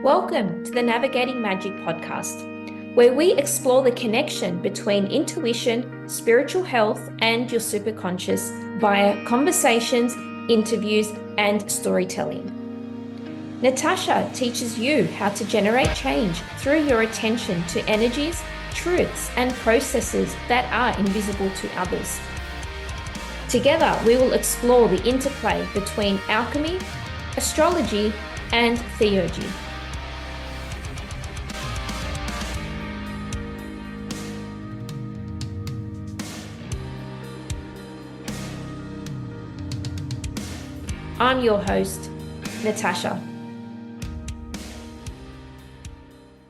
Welcome to the Navigating Magic podcast, where we explore the connection between intuition, spiritual health, and your superconscious via conversations, interviews, and storytelling. Natasha teaches you how to generate change through your attention to energies, truths, and processes that are invisible to others. Together, we will explore the interplay between alchemy, astrology, and theurgy. I'm your host, Natasha.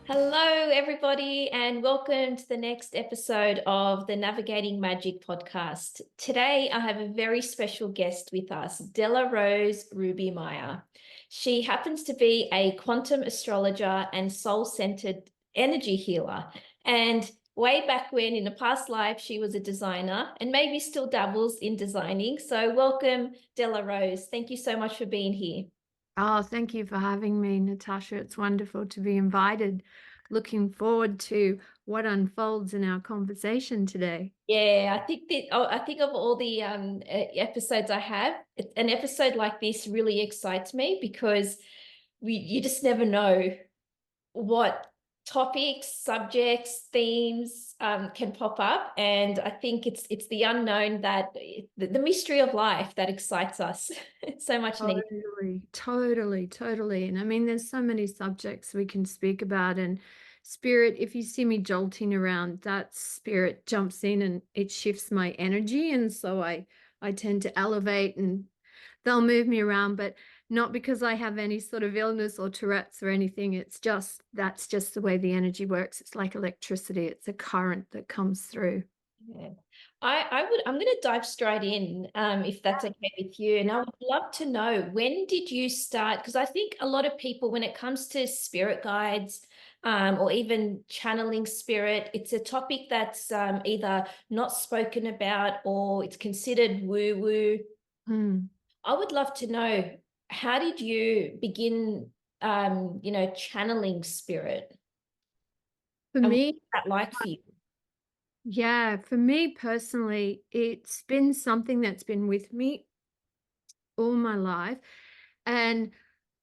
Hello, everybody, and welcome to the next episode of the Navigating Magic podcast. Today, I have a very special guest with us, Delahrose Roobie Myer. She happens to be a quantum astrologer and soul-centered energy healer. And way back when, in a past life, she was a designer and maybe still dabbles in designing. So welcome, Delahrose. Thank you so much for being here. Oh, thank you for having me, Natasha. It's wonderful to be invited. Looking forward to what unfolds in our conversation today. Yeah, I think of all the episodes I have, an episode like this really excites me because you just never know what topics, subjects, themes can pop up, and I think it's the unknown, that the mystery of life that excites us. It's so much needed. Totally. And I mean, there's so many subjects we can speak about. And spirit, if you see me jolting around, that spirit jumps in and it shifts my energy. And so I tend to elevate and they'll move me around, but not because I have any sort of illness or Tourette's or anything. That's just the way the energy works. It's like electricity. It's a current that comes through. Yeah. I'm going to dive straight in, if that's okay with you. And I would love to know, when did you start? Because I think a lot of people, when it comes to spirit guides, or even channeling spirit, it's a topic that's either not spoken about or it's considered woo-woo. I would love to know, how did you begin, channeling spirit? For And what me, was that like for you? yeah, for me personally, it's been something that's been with me all my life. And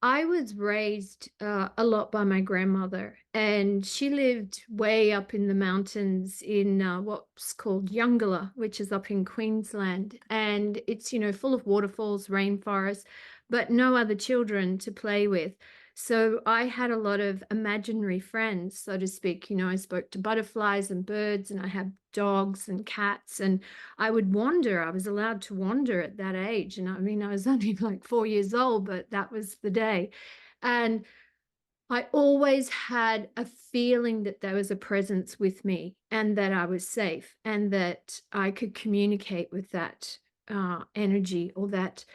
I was raised a lot by my grandmother, and she lived way up in the mountains in what's called Yungala, which is up in Queensland. And it's, full of waterfalls, rainforests, but no other children to play with. So I had a lot of imaginary friends, so to speak. I spoke to butterflies and birds, and I had dogs and cats, and I would wander. I was allowed to wander at that age. And I mean, I was only like 4 years old, but that was the day. And I always had a feeling that there was a presence with me and that I was safe and that I could communicate with that energy or that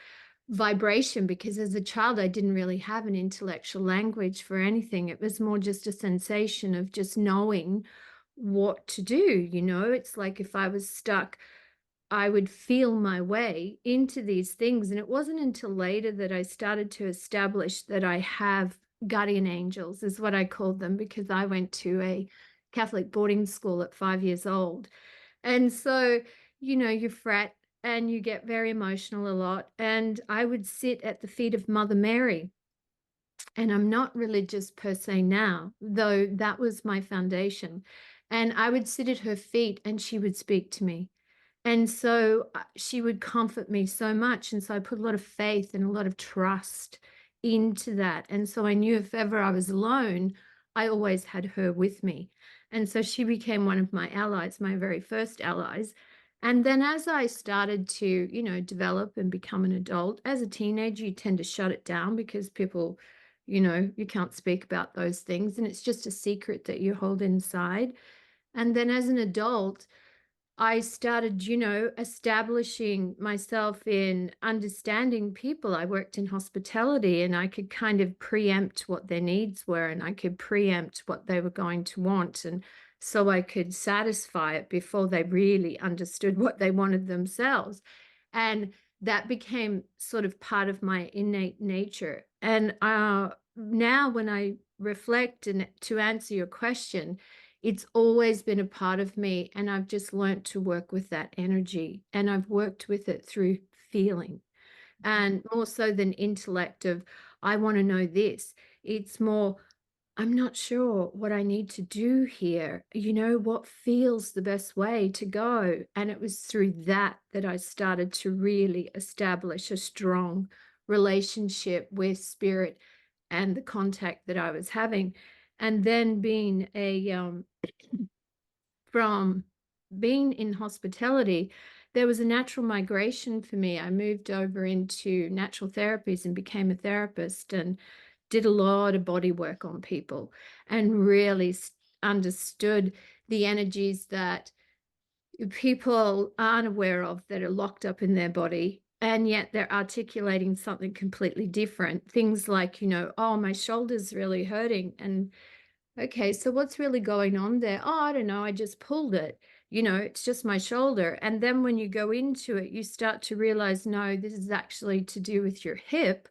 vibration, because as a child I didn't really have an intellectual language for anything. It was more just a sensation of just knowing what to do. It's like if I was stuck, I would feel my way into these things. And it wasn't until later that I started to establish that I have guardian angels, is what I called them, because I went to a Catholic boarding school at 5 years old. And so, you fret and you get very emotional a lot. And I would sit at the feet of Mother Mary. And I'm not religious per se now, though that was my foundation. And I would sit at her feet and she would speak to me. And so she would comfort me so much. And so I put a lot of faith and a lot of trust into that. And so I knew if ever I was alone, I always had her with me. And so she became one of my allies, my very first allies. And then as I started to, develop and become an adult, as a teenager, you tend to shut it down because people, you can't speak about those things. And it's just a secret that you hold inside. And then as an adult, I started, establishing myself in understanding people. I worked in hospitality and I could kind of preempt what their needs were and I could preempt what they were going to want. And so I could satisfy it before they really understood what they wanted themselves. And that became sort of part of my innate nature. And now when I reflect and to answer your question, it's always been a part of me, and I've just learnt to work with that energy, and I've worked with it through feeling, and more so than intellect of, I want to know this. It's more, I'm not sure what I need to do here. What feels the best way to go? And it was through that that I started to really establish a strong relationship with spirit and the contact that I was having. And then from being in hospitality, there was a natural migration for me. I moved over into natural therapies and became a therapist, and did a lot of body work on people, and really understood the energies that people aren't aware of, that are locked up in their body, and yet they're articulating something completely different. Things like, oh, my shoulder's really hurting. And okay, so what's really going on there? Oh, I don't know, I just pulled it. It's just my shoulder. And then when you go into it, you start to realize, no, this is actually to do with your hip,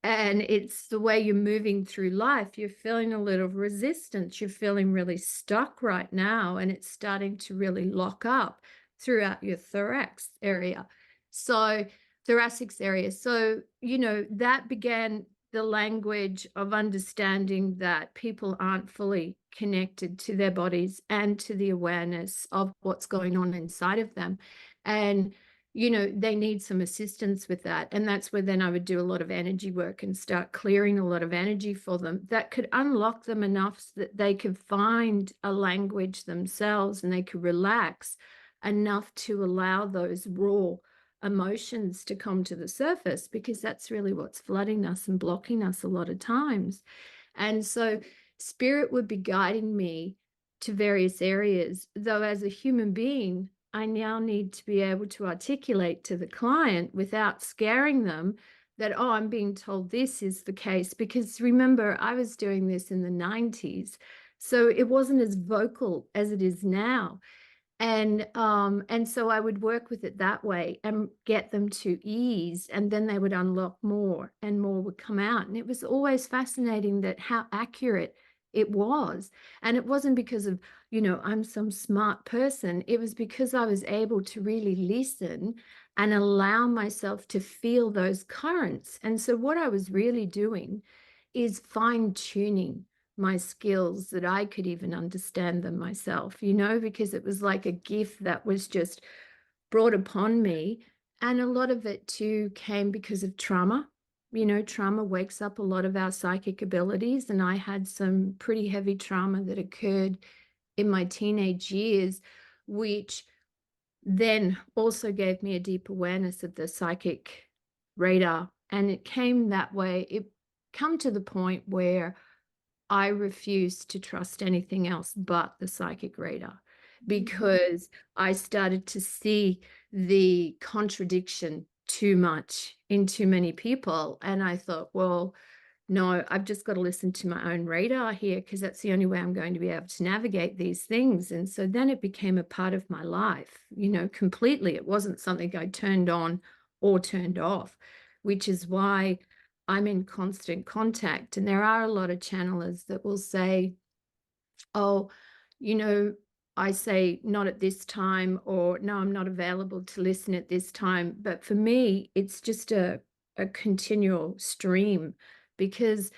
and it's the way you're moving through life. You're feeling a little resistance. You're feeling really stuck right now, and it's starting to really lock up throughout your thorax area. So, thoracic area. So, that began the language of understanding that people aren't fully connected to their bodies and to the awareness of what's going on inside of them. And they need some assistance with that. And that's where then I would do a lot of energy work and start clearing a lot of energy for them that could unlock them enough so that they could find a language themselves, and they could relax enough to allow those raw emotions to come to the surface, because that's really what's flooding us and blocking us a lot of times. And so spirit would be guiding me to various areas, though as a human being, I now need to be able to articulate to the client without scaring them that, oh, I'm being told this is the case. Because remember, I was doing this in the 90s, so it wasn't as vocal as it is now. And so I would work with it that way and get them to ease, and then they would unlock more and more would come out. And it was always fascinating that how accurate it was. And it wasn't because of, I'm some smart person. It was because I was able to really listen and allow myself to feel those currents. And so what I was really doing is fine tuning my skills, that I could even understand them myself, because it was like a gift that was just brought upon me. And a lot of it too came because of trauma. Trauma wakes up a lot of our psychic abilities. And I had some pretty heavy trauma that occurred in my teenage years, which then also gave me a deep awareness of the psychic radar. And it came that way. It come to the point where I refused to trust anything else but the psychic radar, because I started to see the contradiction too much in too many people. And I thought, well, no, I've just got to listen to my own radar here, because that's the only way I'm going to be able to navigate these things. And so then it became a part of my life, completely. It wasn't something I turned on or turned off, which is why I'm in constant contact. And there are a lot of channelers that will say, oh, I say not at this time, or no, I'm not available to listen at this time. But for me, it's just a continual stream, because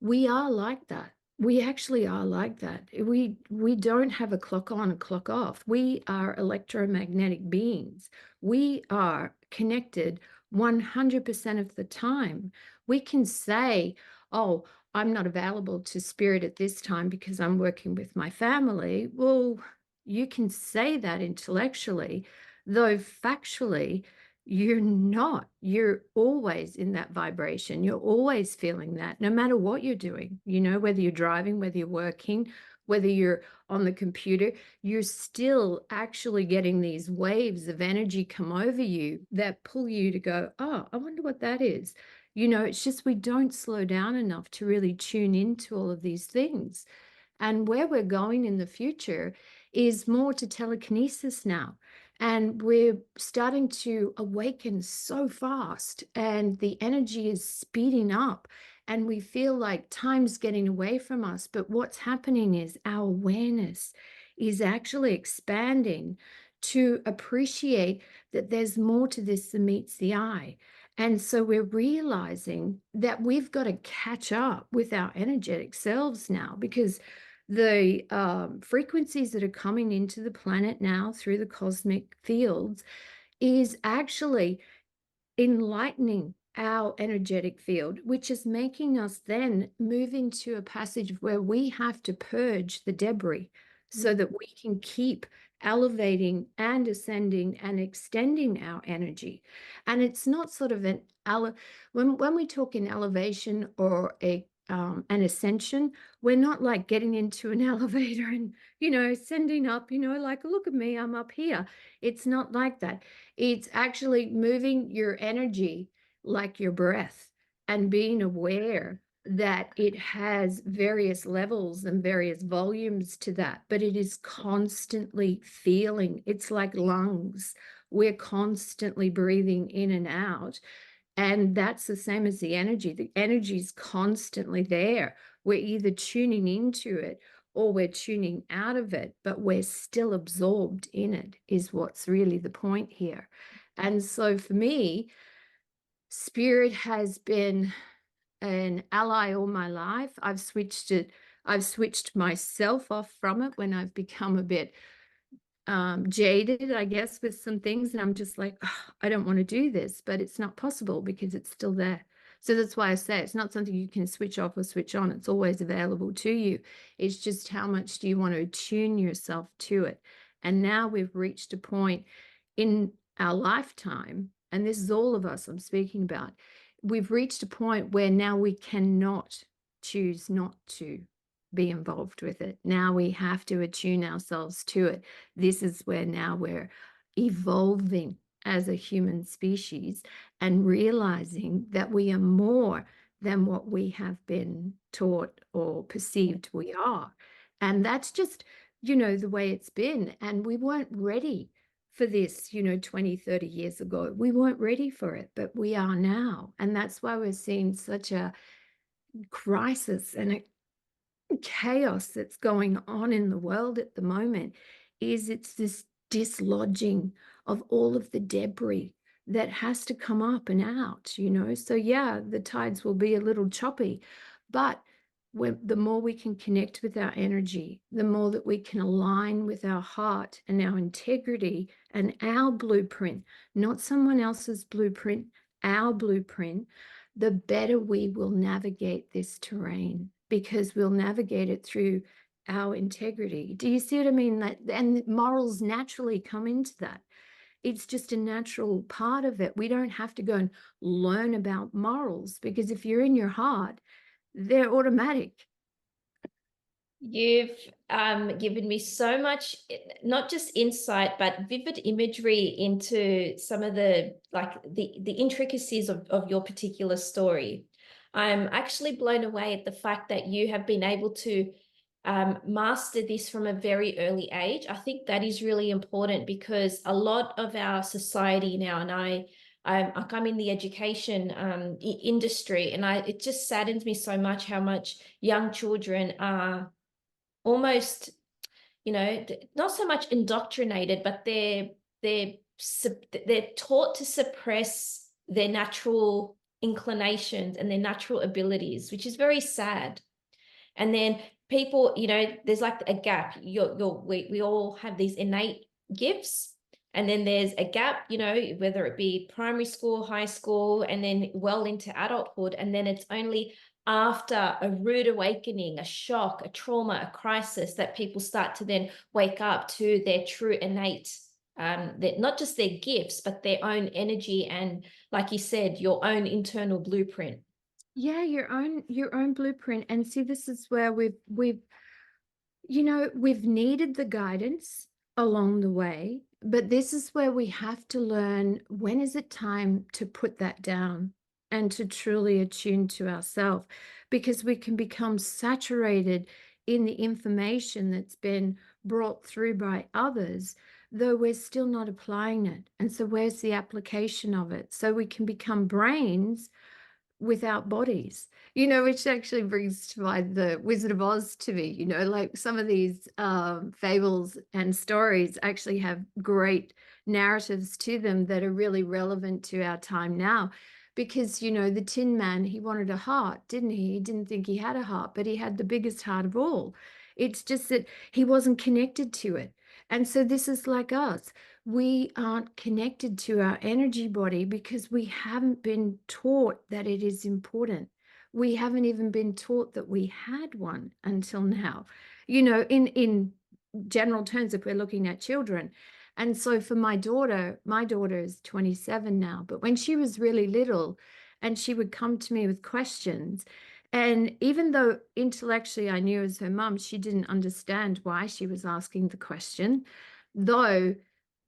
we are like that. We actually are like that. We don't have a clock on, a clock off. We are electromagnetic beings. We are connected 100% of the time. We can say, oh, I'm not available to spirit at this time because I'm working with my family. Well, you can say that intellectually, though factually, you're not. You're always in that vibration. You're always feeling that, no matter what you're doing, whether you're driving, whether you're working, whether you're on the computer, you're still actually getting these waves of energy come over you that pull you to go, oh, I wonder what that is. It's just we don't slow down enough to really tune into all of these things. And where we're going in the future is more to telekinesis now. And we're starting to awaken so fast, and the energy is speeding up. and we feel like time's getting away from us. But what's happening is our awareness is actually expanding to appreciate that there's more to this than meets the eye. And so we're realizing that we've got to catch up with our energetic selves now, because the frequencies that are coming into the planet now through the cosmic fields is actually enlightening our energetic field, which is making us then move into a passage where we have to purge the debris so that we can keep elevating and ascending and extending our energy. And it's not sort of when we talk in elevation or an ascension, we're not like getting into an elevator and, sending up, like, look at me, I'm up here. It's not like that. It's actually moving your energy like your breath and being aware that it has various levels and various volumes to that, but it is constantly feeling. It's like lungs. We're constantly breathing in and out. And that's the same as the energy. The energy is constantly there. We're either tuning into it or we're tuning out of it, but we're still absorbed in it, is what's really the point here. And so for me, spirit has been an ally all my life. I've switched myself off from it when I've become a bit jaded, I guess, with some things. And I'm just like, "Oh, I don't want to do this," but it's not possible because it's still there. So that's why I say it's not something you can switch off or switch on. It's always available to you. It's just how much do you want to attune yourself to it? And now we've reached a point in our lifetime, and this is all of us I'm speaking about. We've reached a point where now we cannot choose not to be involved with it. Now we have to attune ourselves to it. This is where now we're evolving as a human species and realizing that we are more than what we have been taught or perceived we are. And that's just, the way it's been. And we weren't ready for this, 20, 30 years ago. We weren't ready for it, but we are now. And that's why we're seeing such a crisis and a chaos that's going on in the world at the moment. It's this dislodging of all of the debris that has to come up and out. So yeah, the tides will be a little choppy, but the more we can connect with our energy, the more that we can align with our heart and our integrity and our blueprint, not someone else's blueprint, our blueprint, the better we will navigate this terrain, because we'll navigate it through our integrity. Do you see what I mean? And morals naturally come into that. It's just a natural part of it. We don't have to go and learn about morals, because if you're in your heart, they're automatic. You've given me so much, not just insight, but vivid imagery into some of the intricacies of your particular story. I'm actually blown away at the fact that you have been able to master this from a very early age. I think that is really important, because a lot of our society now, and I'm in the education industry, and it just saddens me so much how much young children are almost, not so much indoctrinated, but they're taught to suppress their natural inclinations and their natural abilities, which is very sad. And then people, there's like a gap. We all have these innate gifts, and then there's a gap, whether it be primary school, high school, and then well into adulthood, and then it's only after a rude awakening, a shock, a trauma, a crisis, that people start to then wake up to their true innate, not just their gifts, but their own energy, and like you said, your own internal blueprint. Yeah, your own blueprint. And see, this is where we've needed the guidance along the way, but this is where we have to learn, when is it time to put that down and to truly attune to ourselves, because we can become saturated in the information that's been brought through by others, though we're still not applying it. And so where's the application of it? So we can become brains without bodies, you know, which actually brings to mind the Wizard of Oz to me, you know, like some of these fables and stories actually have great narratives to them that are really relevant to our time now. Because, you know, the Tin Man, he wanted a heart, didn't he? He didn't think he had a heart, but he had the biggest heart of all. It's just that he wasn't connected to it. And so this is like us. We aren't connected to our energy body because we haven't been taught that it is important. We haven't even been taught that we had one until now, you know, in general terms, if we're looking at children. And so for my daughter is 27 now, but when she was really little and she would come to me with questions, and even though intellectually I knew as her mum, she didn't understand why she was asking the question, though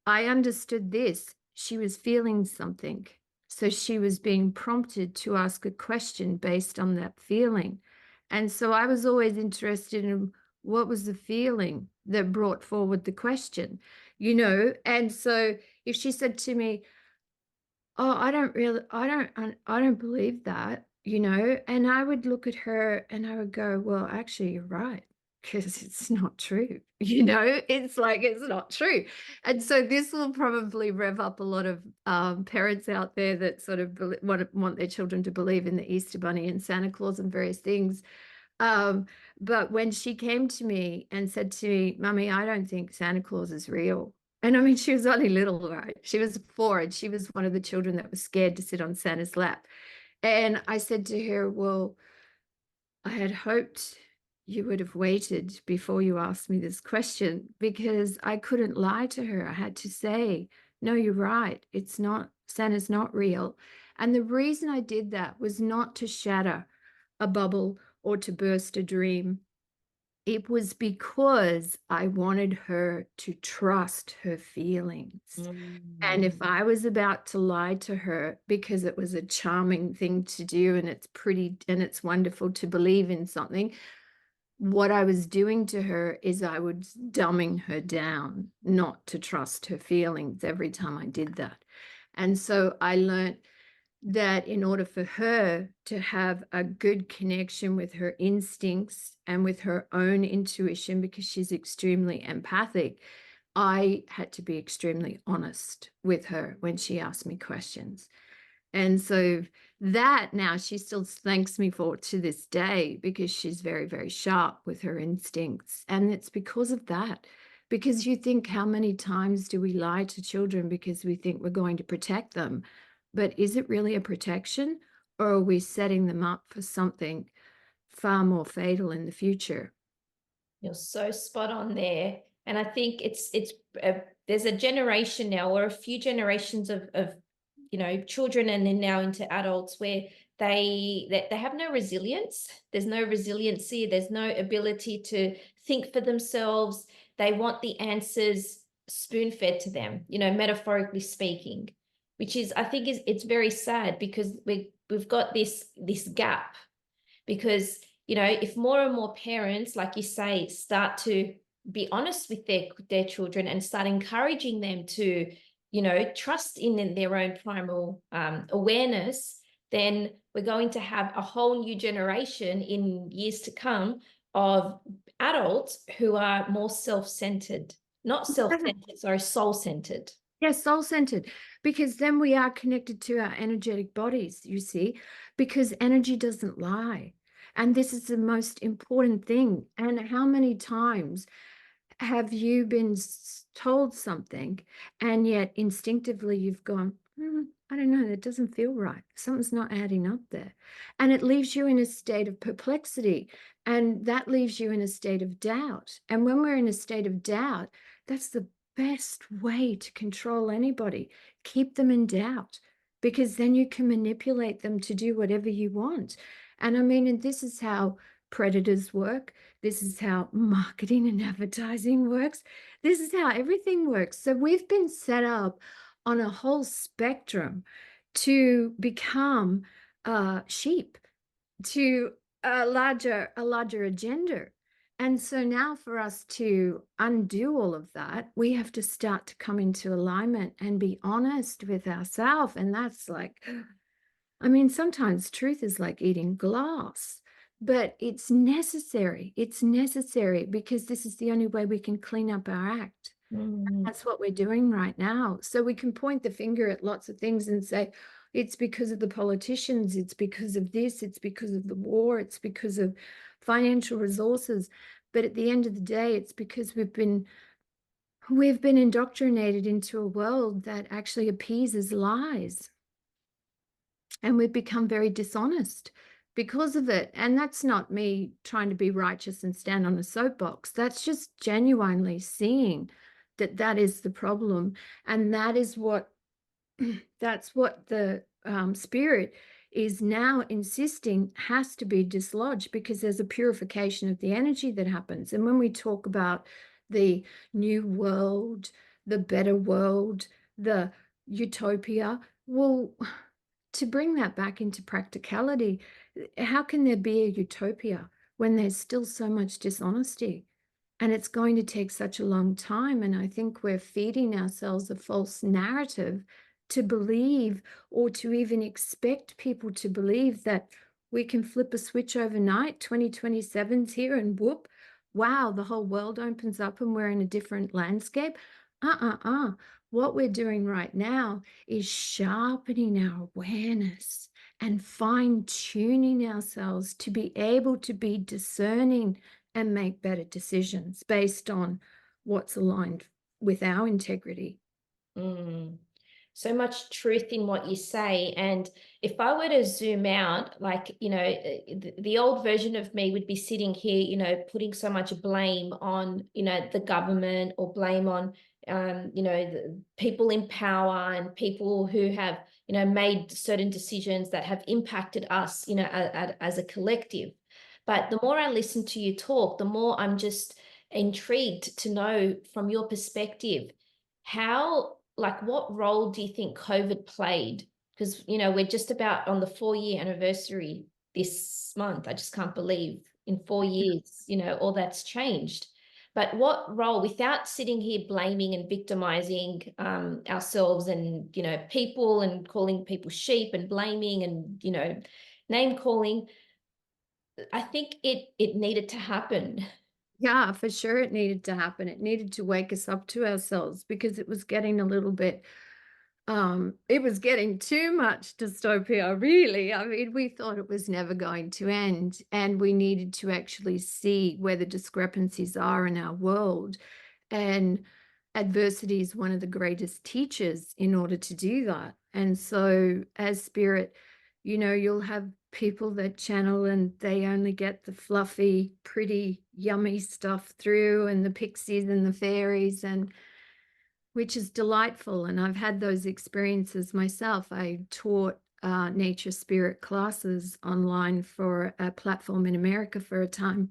I understood this. She was feeling something. So she was being prompted to ask a question based on that feeling. And so I was always interested in what was the feeling that brought forward the question, you know? And so if she said to me, oh, I don't believe that, you know? And I would look at her and I would go, well, actually, you're right, because it's not true, you know? It's like, it's not true. And so this will probably rev up a lot of parents out there that sort of want their children to believe in the Easter Bunny and Santa Claus and various things. But when she came to me and said to me, Mummy, I don't think Santa Claus is real. And I mean, she was only little, right? She was 4 and she was one of the children that was scared to sit on Santa's lap. And I said to her, well, I had hoped you would have waited before you asked me this question, because I couldn't lie to her. I had to say, no, you're right. It's not, Santa's not real. And the reason I did that was not to shatter a bubble or to burst a dream. It was because I wanted her to trust her feelings. And if I was about to lie to her because it was a charming thing to do and it's pretty and it's wonderful to believe in something, what I was doing to her is I was dumbing her down, not to trust her feelings every time I did that. And so I learned that in order for her to have a good connection with her instincts and with her own intuition, because she's extremely empathic, I had to be extremely honest with her when she asked me questions. And so that now she still thanks me for to this day, because she's very, very sharp with her instincts. And it's because of that. Because you think, how many times do we lie to children because we think we're going to protect them? But is it really a protection, or are we setting them up for something far more fatal in the future? You're so spot on there. And I think there's a generation now, or a few generations of you know, children and then now into adults, where they have no resilience. There's no resiliency. There's no ability to think for themselves. They want the answers spoon-fed to them, you know, metaphorically speaking, which is, I think, it's very sad, because we've got this gap. Because, you know, if more and more parents, like you say, start to be honest with their children and start encouraging them to, you know, trust in their own primal awareness, then we're going to have a whole new generation in years to come of adults who are more self-centered, not self-centered, sorry, soul-centered. Yes, soul-centered, because then we are connected to our energetic bodies, you see, because energy doesn't lie. And this is the most important thing. And how many times have you been told something and yet instinctively you've gone, I don't know, that doesn't feel right. Something's not adding up there. And it leaves you in a state of perplexity, and that leaves you in a state of doubt. And when we're in a state of doubt, that's the best way to control anybody. Keep them in doubt, because then you can manipulate them to do whatever you want. And I mean, and this is how predators work. This is how marketing and advertising works. This is how everything works. So we've been set up on a whole spectrum to become sheep to a larger agenda. And so now for us to undo all of that, we have to start to come into alignment and be honest with ourselves. And that's like, I mean, sometimes truth is like eating glass, but it's necessary. It's necessary because this is the only way we can clean up our act. Mm. That's what we're doing right now. So we can point the finger at lots of things and say, it's because of the politicians, it's because of this, it's because of the war, it's because of financial resources. But at the end of the day, it's because we've been indoctrinated into a world that actually appeases lies. And we've become very dishonest because of it. And that's not me trying to be righteous and stand on a soapbox. That's just genuinely seeing that that is the problem. And that is what that's what the spirit is now insisting has to be dislodged, because there's a purification of the energy that happens. And when we talk about the new world, the better world, the utopia, well, to bring that back into practicality, how can there be a utopia when there's still so much dishonesty? And it's going to take such a long time. And I think we're feeding ourselves a false narrative to believe, or to even expect people to believe, that we can flip a switch overnight, 2027's here, and whoop, wow, the whole world opens up and we're in a different landscape. What we're doing right now is sharpening our awareness and fine tuning ourselves to be able to be discerning and make better decisions based on what's aligned with our integrity. Mm. So much truth in what you say. And if I were to zoom out, like, the old version of me would be sitting here, putting so much blame on, the government, or blame on, the people in power and people who have, made certain decisions that have impacted us, as a collective. But the more I listen to you talk, the more I'm just intrigued to know from your perspective, how, like, what role do you think COVID played? Because, we're just about on the 4-year anniversary this month. I just can't believe in 4 years, all that's changed. But what role, without sitting here blaming and victimizing ourselves and, people, and calling people sheep and blaming and, name calling, I think it needed to happen. Yeah, for sure it needed to happen. It needed to wake us up to ourselves, because it was getting a little bit it was getting too much dystopia, really. I mean, we thought it was never going to end, and we needed to actually see where the discrepancies are in our world. And adversity is one of the greatest teachers in order to do that. And so, as spirit, you'll have people that channel and they only get the fluffy, pretty, yummy stuff through, and the pixies and the fairies, and which is delightful. And I've had those experiences myself. I taught nature spirit classes online for a platform in America for a time.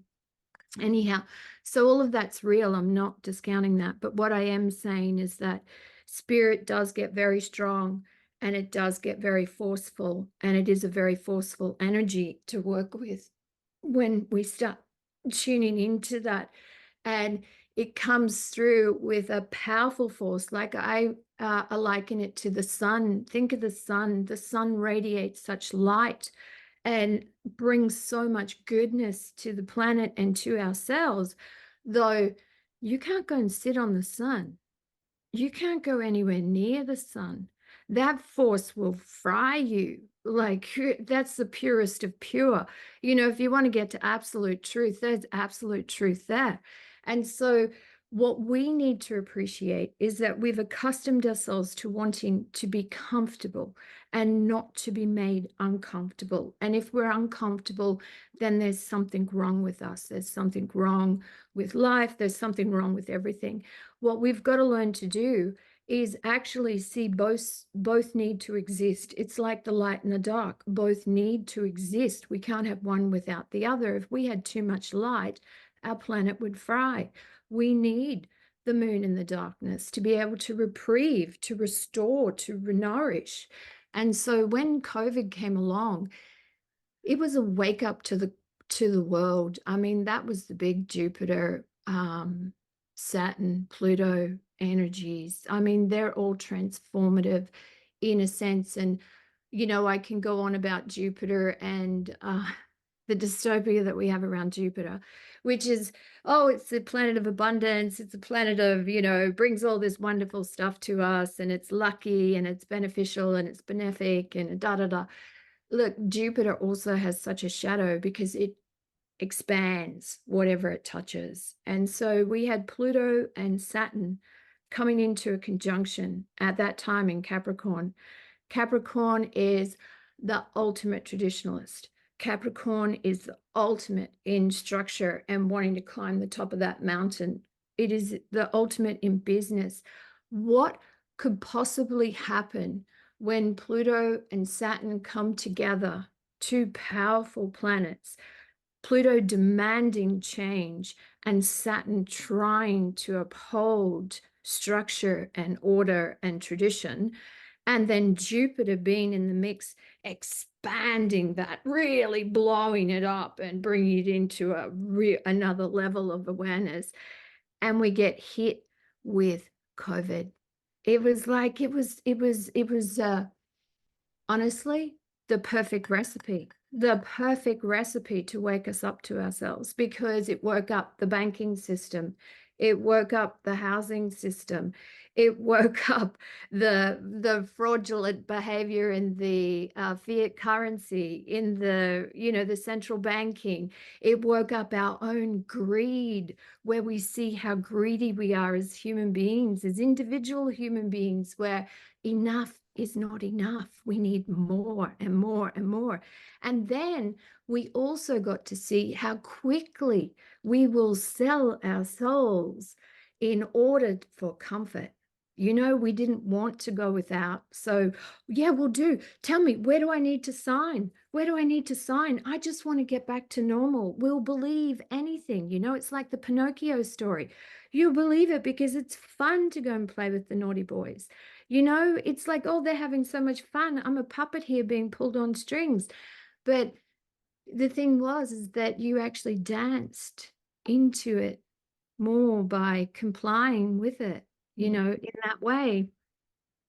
Anyhow, so all of that's real. I'm not discounting that. But what I am saying is that spirit does get very strong, and it does get very forceful. And it is a very forceful energy to work with when we start tuning into that. And it comes through with a powerful force. Like I liken it to the sun. Think of the sun. The sun radiates such light and brings so much goodness to the planet and to ourselves, though you can't go and sit on the sun. You can't go anywhere near the sun. That force will fry you. Like, that's the purest of pure. If you want to get to absolute truth, there's absolute truth there. And so, what we need to appreciate is that we've accustomed ourselves to wanting to be comfortable and not to be made uncomfortable. And if we're uncomfortable, then there's something wrong with us. There's something wrong with life. There's something wrong with everything. What we've got to learn to do is actually see both need to exist. It's like the light and the dark. Both need to exist. We can't have one without the other. If we had too much light, our planet would fry. We need the moon in the darkness to be able to reprieve, to restore, to nourish. And so when COVID came along, it was a wake up to the world. I mean, that was the big Jupiter, Saturn, Pluto energies. I mean, they're all transformative in a sense. And I can go on about Jupiter and the dystopia that we have around Jupiter, which is, oh, it's the planet of abundance. It's a planet of, brings all this wonderful stuff to us, and it's lucky and it's beneficial and it's benefic and da da da. Look, Jupiter also has such a shadow because it expands whatever it touches. And so we had Pluto and Saturn coming into a conjunction at that time in Capricorn. Capricorn is the ultimate traditionalist. Capricorn is the ultimate in structure and wanting to climb the top of that mountain. It is the ultimate in business. What could possibly happen when Pluto and Saturn come together, two powerful planets? Pluto demanding change and Saturn trying to uphold structure and order and tradition. And then Jupiter being in the mix, expanding that, really blowing it up and bringing it into another level of awareness. And we get hit with COVID. It was like, honestly, the perfect recipe to wake us up to ourselves, because it woke up the banking system. It woke up the housing system. It woke up the fraudulent behavior in the fiat currency, in the central banking. It woke up our own greed, where we see how greedy we are as human beings, as individual human beings, where enough is not enough. We need more and more and more. And then we also got to see how quickly we will sell our souls in order for comfort. We didn't want to go without. So, yeah, we'll do. Tell me, where do I need to sign? Where do I need to sign? I just want to get back to normal. We'll believe anything. It's like the Pinocchio story. You believe it because it's fun to go and play with the naughty boys. It's like, oh, they're having so much fun. I'm a puppet here being pulled on strings. But the thing is that you actually danced into it more by complying with it, in that way.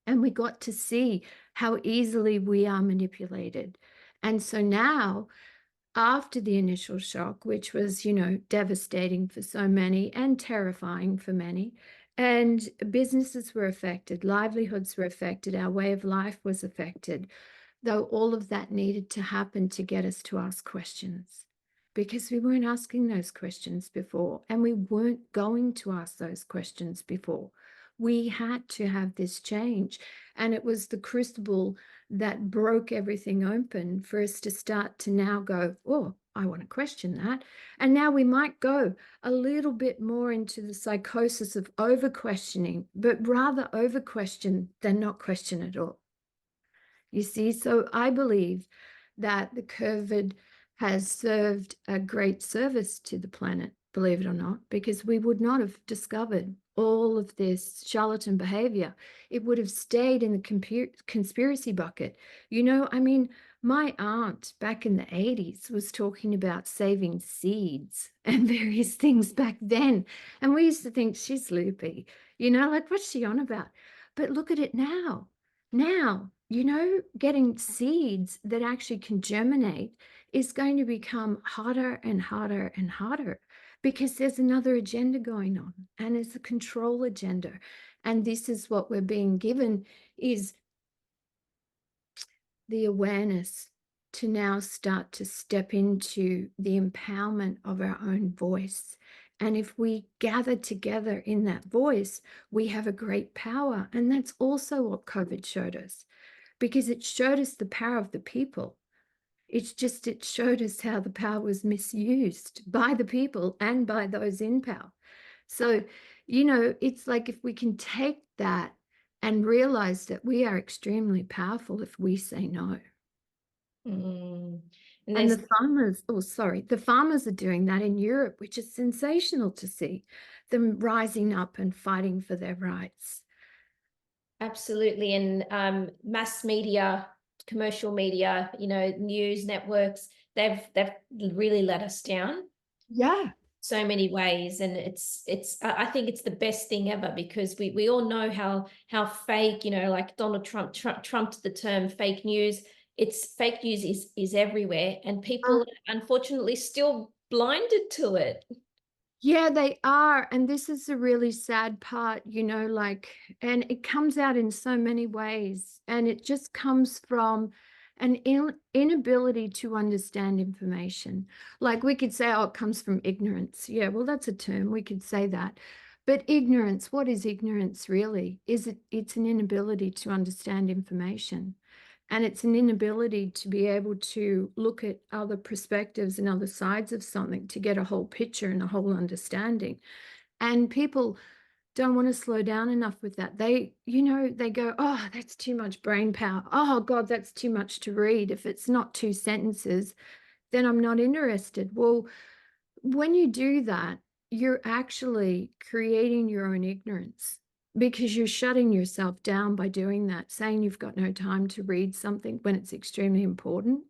And we got to see how easily we are manipulated. And so now, after the initial shock, which was, devastating for so many and terrifying for many, and businesses were affected, livelihoods were affected, our way of life was affected, though all of that needed to happen to get us to ask questions, because we weren't asking those questions before, and we weren't going to ask those questions before. We had to have this change, and it was the crucible that broke everything open for us to start to now go, oh, I want to question that. And now we might go a little bit more into the psychosis of over questioning, but rather over question than not question at all. You see, so I believe that the COVID has served a great service to the planet, believe it or not, because we would not have discovered all of this charlatan behavior. It would have stayed in the conspiracy bucket. My aunt back in the 80s was talking about saving seeds and various things back then. And we used to think she's loopy, like, what's she on about? But look at it now. Now, getting seeds that actually can germinate is going to become harder and harder and harder, because there's another agenda going on, and it's a control agenda. And this is what we're being given, is the awareness to now start to step into the empowerment of our own voice. And if we gather together in that voice, we have a great power. And that's also what COVID showed us, because it showed us the power of the people. It showed us how the power was misused by the people and by those in power. So, it's like, if we can take that and realize that we are extremely powerful if we say no. And And the farmers are doing that in Europe, which is sensational to see them rising up and fighting for their rights. Absolutely. And mass media, commercial media, news networks, they've really let us down. Yeah. So many ways. And I think it's the best thing ever, because we all know how fake, like Donald Trump trumped the term fake news. it's fake news is everywhere, and Uh, people are unfortunately still blinded to it. yeah, they are. And this is the really sad part, like, and it comes out in so many ways. And it just comes from an inability to understand information. Like we could say, oh, it comes from ignorance. Yeah, well, that's a term. We could say that. But ignorance, what is ignorance really? It's an inability to understand information. And it's an inability to be able to look at other perspectives and other sides of something to get a whole picture and a whole understanding. And people don't want to slow down enough with that. They go, oh, that's too much brain power. Oh, God, that's too much to read. If it's not 2 sentences, then I'm not interested. Well, when you do that, you're actually creating your own ignorance because you're shutting yourself down by doing that, saying you've got no time to read something when it's extremely important.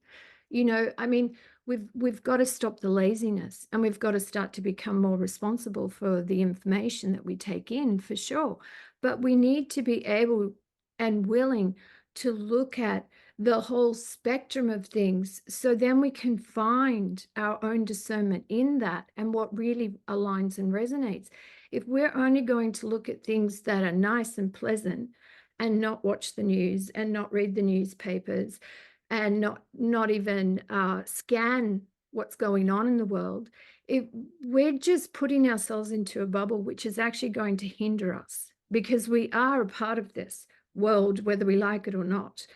I mean, we've got to stop the laziness, and we've got to start to become more responsible for the information that we take in, for sure. But we need to be able and willing to look at the whole spectrum of things, so then we can find our own discernment in that and what really aligns and resonates. If we're only going to look at things that are nice and pleasant and not watch the news and not read the newspapers and not even scan what's going on in the world, if we're just putting ourselves into a bubble, which is actually going to hinder us, because we are a part of this world, whether we like it or not.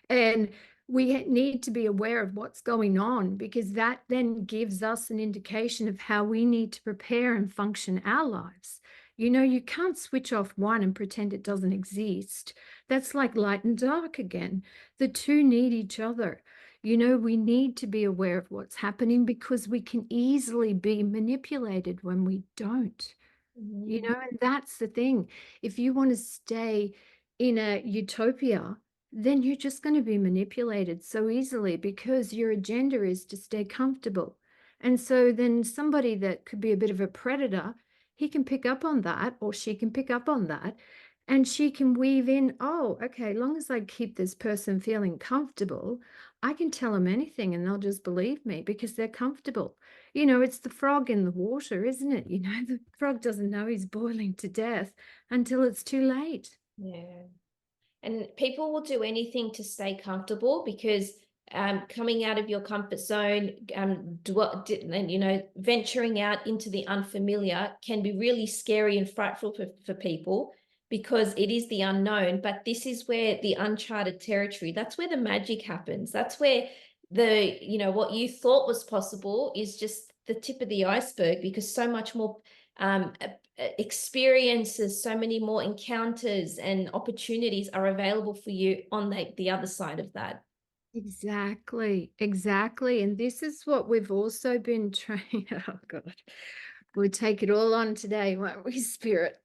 And we need to be aware of what's going on, because that then gives us an indication of how we need to prepare and function our lives. You can't switch off one and pretend it doesn't exist. That's like light and dark again. The two need each other. We need to be aware of what's happening, because we can easily be manipulated when we don't. Mhm. And that's the thing. If you want to stay in a utopia, then you're just going to be manipulated so easily, because your agenda is to stay comfortable. And so then somebody that could be a bit of a predator, he can pick up on that, or she can pick up on that, and she can weave in, oh, okay, long as I keep this person feeling comfortable, I can tell them anything and they'll just believe me because they're comfortable. It's the frog in the water, isn't it? The frog doesn't know he's boiling to death until it's too late. Yeah. And people will do anything to stay comfortable, because coming out of your comfort zone, and venturing out into the unfamiliar can be really scary and frightful for people, because it is the unknown. But this is where the uncharted territory, that's where the magic happens. That's where what you thought was possible is just the tip of the iceberg, because so much more experiences, so many more encounters and opportunities are available for you on the other side of that. Exactly, exactly. And this is what we've also been trained. Oh God, we take it all on today, won't we, Spirit?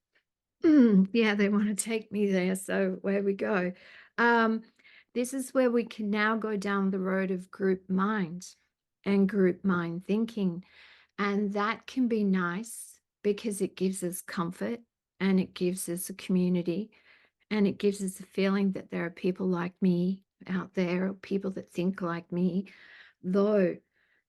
Yeah, they want to take me there. So where we go. Um, this is where we can now go down the road of group mind and group mind thinking. And that can be nice because it gives us comfort, and it gives us a community, and it gives us a feeling that there are people like me out there, or people that think like me. Though,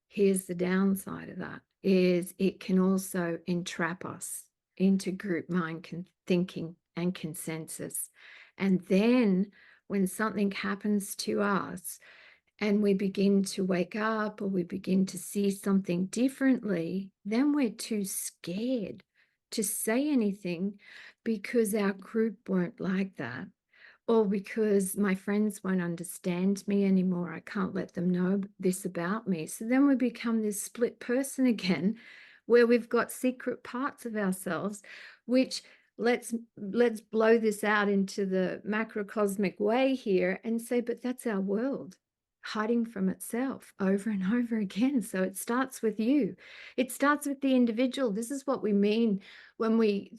here's the downside of that, is it can also entrap us into group mind thinking and consensus. And then when something happens to us and we begin to wake up, or we begin to see something differently, then we're too scared to say anything, because our group won't like that, or because my friends won't understand me anymore. I can't let them know this about me. So then we become this split person again, where we've got secret parts of ourselves, which let's blow this out into the macrocosmic way here and say, but that's our world hiding from itself over and over again. So it starts with you. It starts with the individual. This is what we mean when we,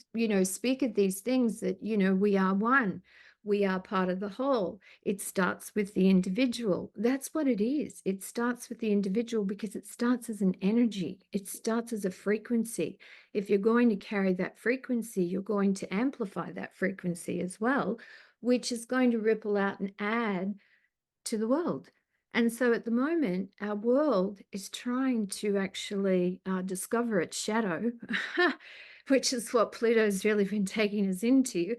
speak of these things, that, we are one. We are part of the whole. It starts with the individual. That's what it is. It starts with the individual, because it starts as an energy. It starts as a frequency. If you're going to carry that frequency, you're going to amplify that frequency as well, which is going to ripple out and add to the world. And so at the moment, our world is trying to actually discover its shadow, which is what Pluto's really been taking us into.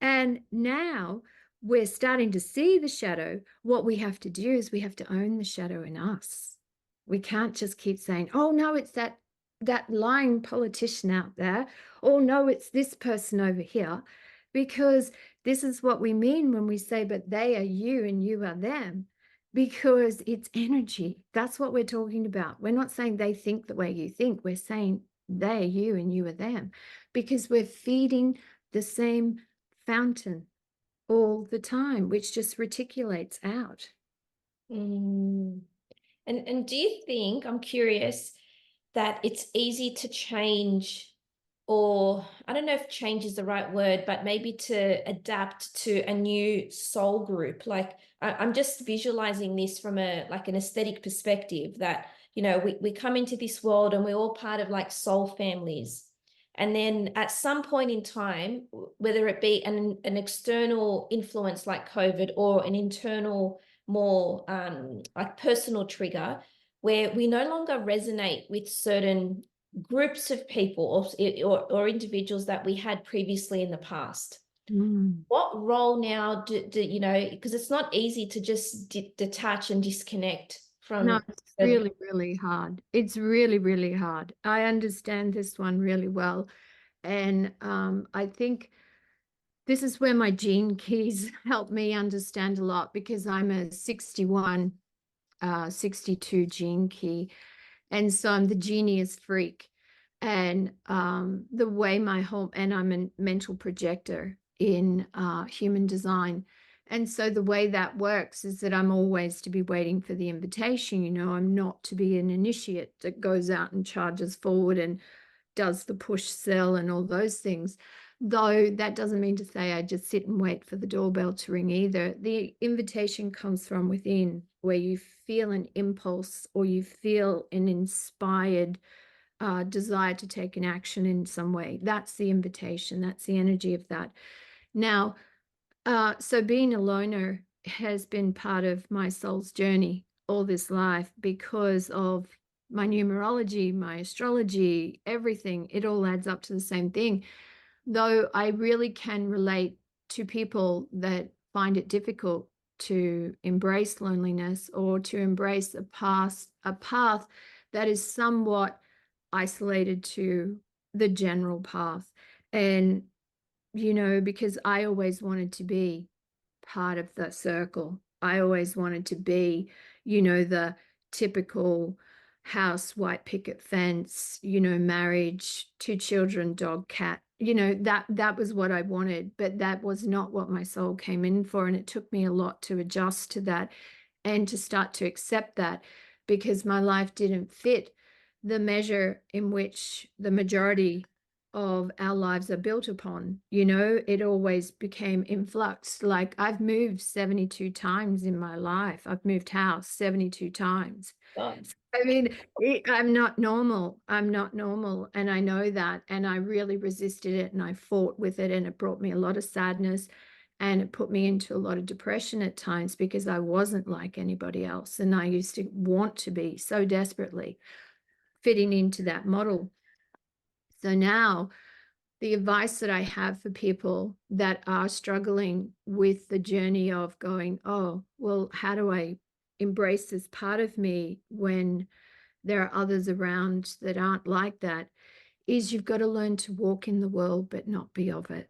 And now we're starting to see the shadow. What we have to do is we have to own the shadow in us. We can't just keep saying, oh, no, it's that lying politician out there. Oh, no, it's this person over here. Because this is what we mean when we say, but they are you and you are them. Because it's energy. That's what we're talking about. We're not saying they think the way you think. We're saying they are you and you are them. Because we're feeding the same fountain all the time, which just reticulates out. Mm. And do you think, I'm curious, that it's easy to change, or I don't know if change is the right word, but maybe to adapt to a new soul group? Like I'm just visualizing this from an aesthetic perspective, that, we come into this world and we're all part of like soul families. And then at some point in time, whether it be an external influence like COVID, or an internal, more like personal trigger, where we no longer resonate with certain groups of people, or individuals that we had previously in the past. Mm. What role now because it's not easy to just detach and disconnect No, from it's certain. really, really hard. It's really, really hard. I understand this one really well. And I think this is where my gene keys help me understand a lot, because I'm a 61, 62 gene key. And so I'm the genius freak. And the way and I'm a mental projector in human design. And so the way that works is that I'm always to be waiting for the invitation. I'm not to be an initiate that goes out and charges forward and does the push sell and all those things. Though that doesn't mean to say I just sit and wait for the doorbell to ring either. The invitation comes from within, where you feel an impulse or you feel an inspired desire to take an action in some way. That's the invitation. That's the energy of that. Now, so being a loner has been part of my soul's journey all this life, because of my numerology, my astrology, everything. It all adds up to the same thing. Though I really can relate to people that find it difficult to embrace loneliness, or to embrace a path that is somewhat isolated to the general path. And because I always wanted to be part of the circle. I always wanted to be, the typical house, white picket fence, marriage, 2 children, dog, cat. That was what I wanted, but that was not what my soul came in for. And it took me a lot to adjust to that and to start to accept that, because my life didn't fit the measure in which the majority of our lives are built upon. It always became influx. Like, I've moved 72 times in my life. I've moved house 72 times. God. I mean, I'm not normal. I'm not normal. And I know that. And I really resisted it, and I fought with it. And it brought me a lot of sadness, and it put me into a lot of depression at times, because I wasn't like anybody else. And I used to want to be so desperately fitting into that model. So now, the advice that I have for people that are struggling with the journey of going, oh, well, how do I embrace this part of me when there are others around that aren't like that, is you've got to learn to walk in the world but not be of it.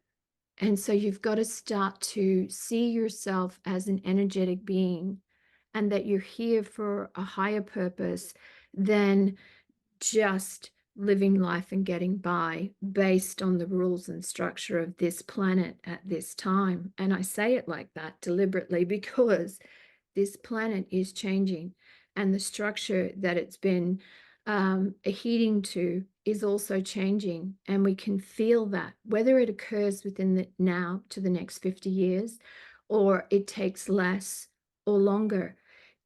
And so you've got to start to see yourself as an energetic being, and that you're here for a higher purpose than just living life and getting by based on the rules and structure of this planet at this time. And I say it like that deliberately, because this planet is changing, and the structure that it's been adhering to is also changing. And we can feel that, whether it occurs within the now to the next 50 years, or it takes less or longer,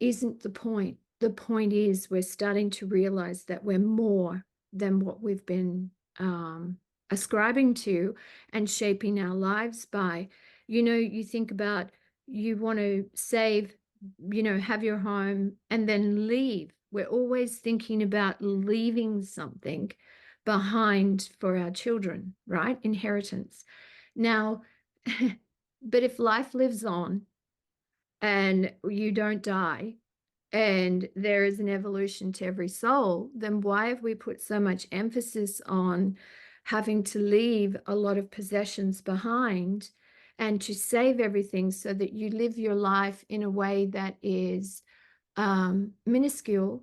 isn't the point. The point is, we're starting to realize that we're more than what we've been ascribing to and shaping our lives by. You think about, you want to save have your home and then leave. We're always thinking about leaving something behind for our children, right? Inheritance. Now, but if life lives on and you don't die, and there is an evolution to every soul, then why have we put so much emphasis on having to leave a lot of possessions behind and to save everything so that you live your life in a way that is minuscule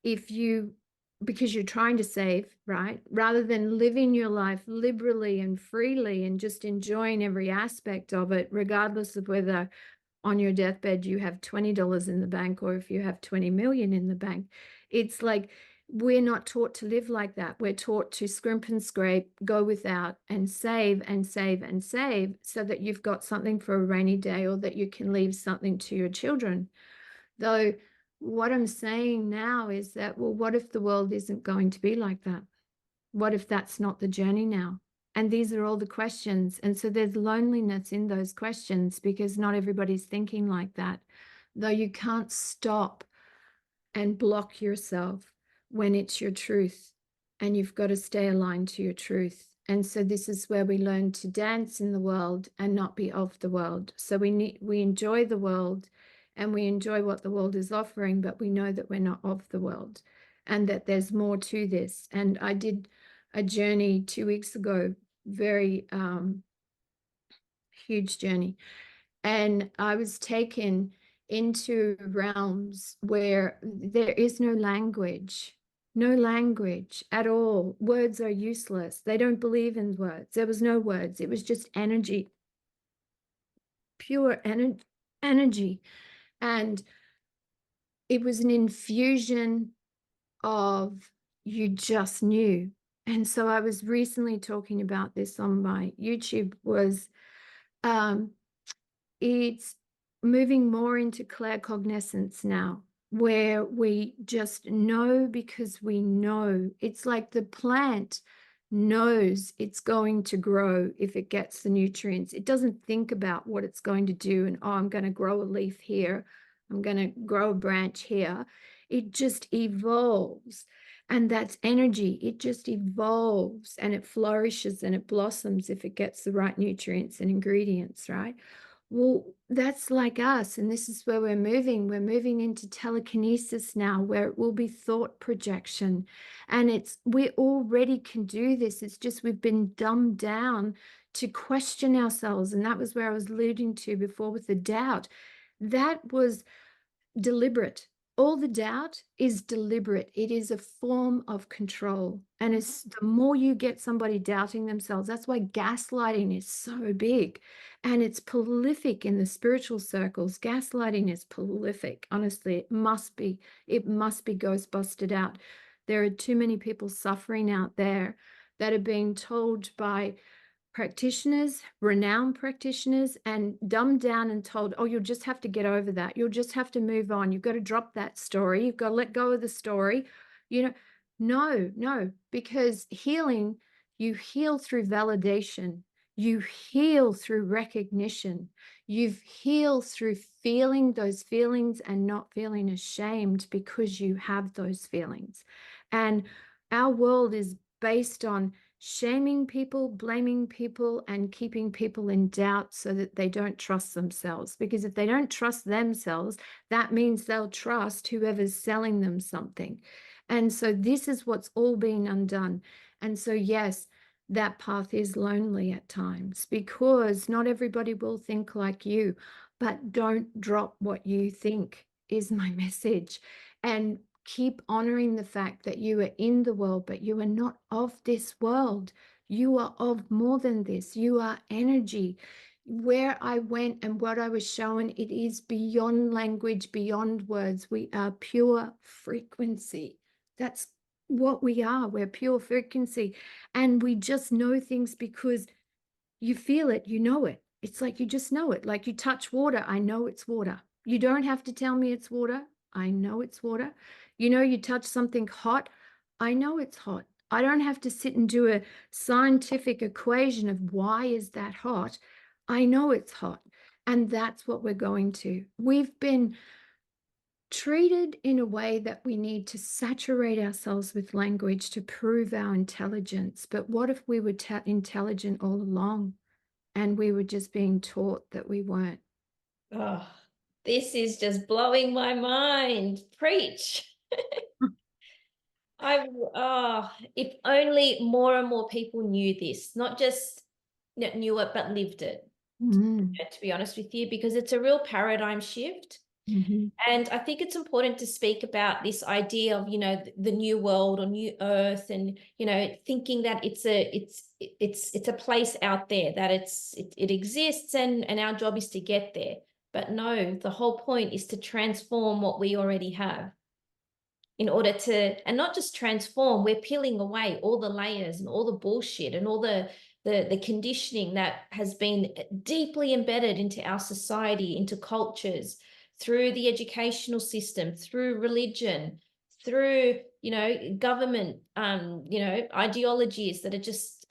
because you're trying to save, right? Rather than living your life liberally and freely and just enjoying every aspect of it, regardless of whether on your deathbed you have $20 in the bank or if you have 20 million in the bank. It's like we're not taught to live like that. We're taught to scrimp and scrape, go without, and save and save and save so that you've got something for a rainy day or that you can leave something to your children. Though what I'm saying now is that, well, what if the world isn't going to be like that? What if that's not the journey now? And these are all the questions. And so there's loneliness in those questions because not everybody's thinking like that. Though you can't stop and block yourself when it's your truth. And you've got to stay aligned to your truth. And so this is where we learn to dance in the world and not be of the world. So we enjoy the world and we enjoy what the world is offering, but we know that we're not of the world and that there's more to this. And I did a journey 2 weeks ago, very huge journey. And I was taken into realms where there is no language at all. Words are useless. They don't believe in words. There was no words. It was just energy, pure energy. And it was an infusion of you just knew. And so I was recently talking about this on my YouTube was it's moving more into claircognizance now, where we just know because we know. It's like the plant knows it's going to grow if it gets the nutrients. It doesn't think about what it's going to do and, oh, I'm going to grow a leaf here. I'm going to grow a branch here. It just evolves. And that's energy. It just evolves and it flourishes and it blossoms if it gets the right nutrients and ingredients, right? Well, that's like us. And this is where we're moving. We're moving into telekinesis now, where it will be thought projection. And we already can do this. It's just we've been dumbed down to question ourselves. And that was where I was alluding to before with the doubt. That was deliberate. All the doubt is deliberate. It is a form of control. And it's the more you get somebody doubting themselves, that's why gaslighting is so big. And it's prolific in the spiritual circles. Gaslighting is prolific. Honestly, it must be ghost busted out. There are too many people suffering out there that are being told by practitioners, renowned practitioners, and dumbed down and told, oh, you'll just have to get over that. You'll just have to move on. You've got to drop that story. You've got to let go of the story. No, because healing, you heal through validation. You heal through recognition. You heal through feeling those feelings and not feeling ashamed because you have those feelings. And our world is based on shaming people, blaming people, and keeping people in doubt so that they don't trust themselves. Because if they don't trust themselves, that means they'll trust whoever's selling them something. And so this is what's all been undone. And so, yes, that path is lonely at times because not everybody will think like you, but don't drop what you think is my message. And keep honoring the fact that you are in the world, but you are not of this world. You are of more than this. You are energy. Where I went and what I was shown, it is beyond language, beyond words. We are pure frequency. That's what we are. We're pure frequency. And we just know things because you feel it, you know it. It's like you just know it. Like you touch water, I know it's water. You don't have to tell me it's water. I know it's water. You touch something hot, I know it's hot. I don't have to sit and do a scientific equation of why is that hot. I know it's hot. And that's what we're going to. We've been treated in a way that we need to saturate ourselves with language to prove our intelligence. But what if we were intelligent all along and we were just being taught that we weren't? Oh, this is just blowing my mind. Preach. If only more and more people knew this, not just knew it, but lived it, Mm. to be honest with you, because it's a real paradigm shift. Mm-hmm. And I think it's important to speak about this idea of, the new world or new earth, and, thinking that it's a place out there, that it exists, and our job is to get there. But no, the whole point is to transform what we already have, in order to, and not just transform, we're peeling away all the layers and all the bullshit and all the conditioning that has been deeply embedded into our society, into cultures, through the educational system, through religion, through, government, ideologies that are just,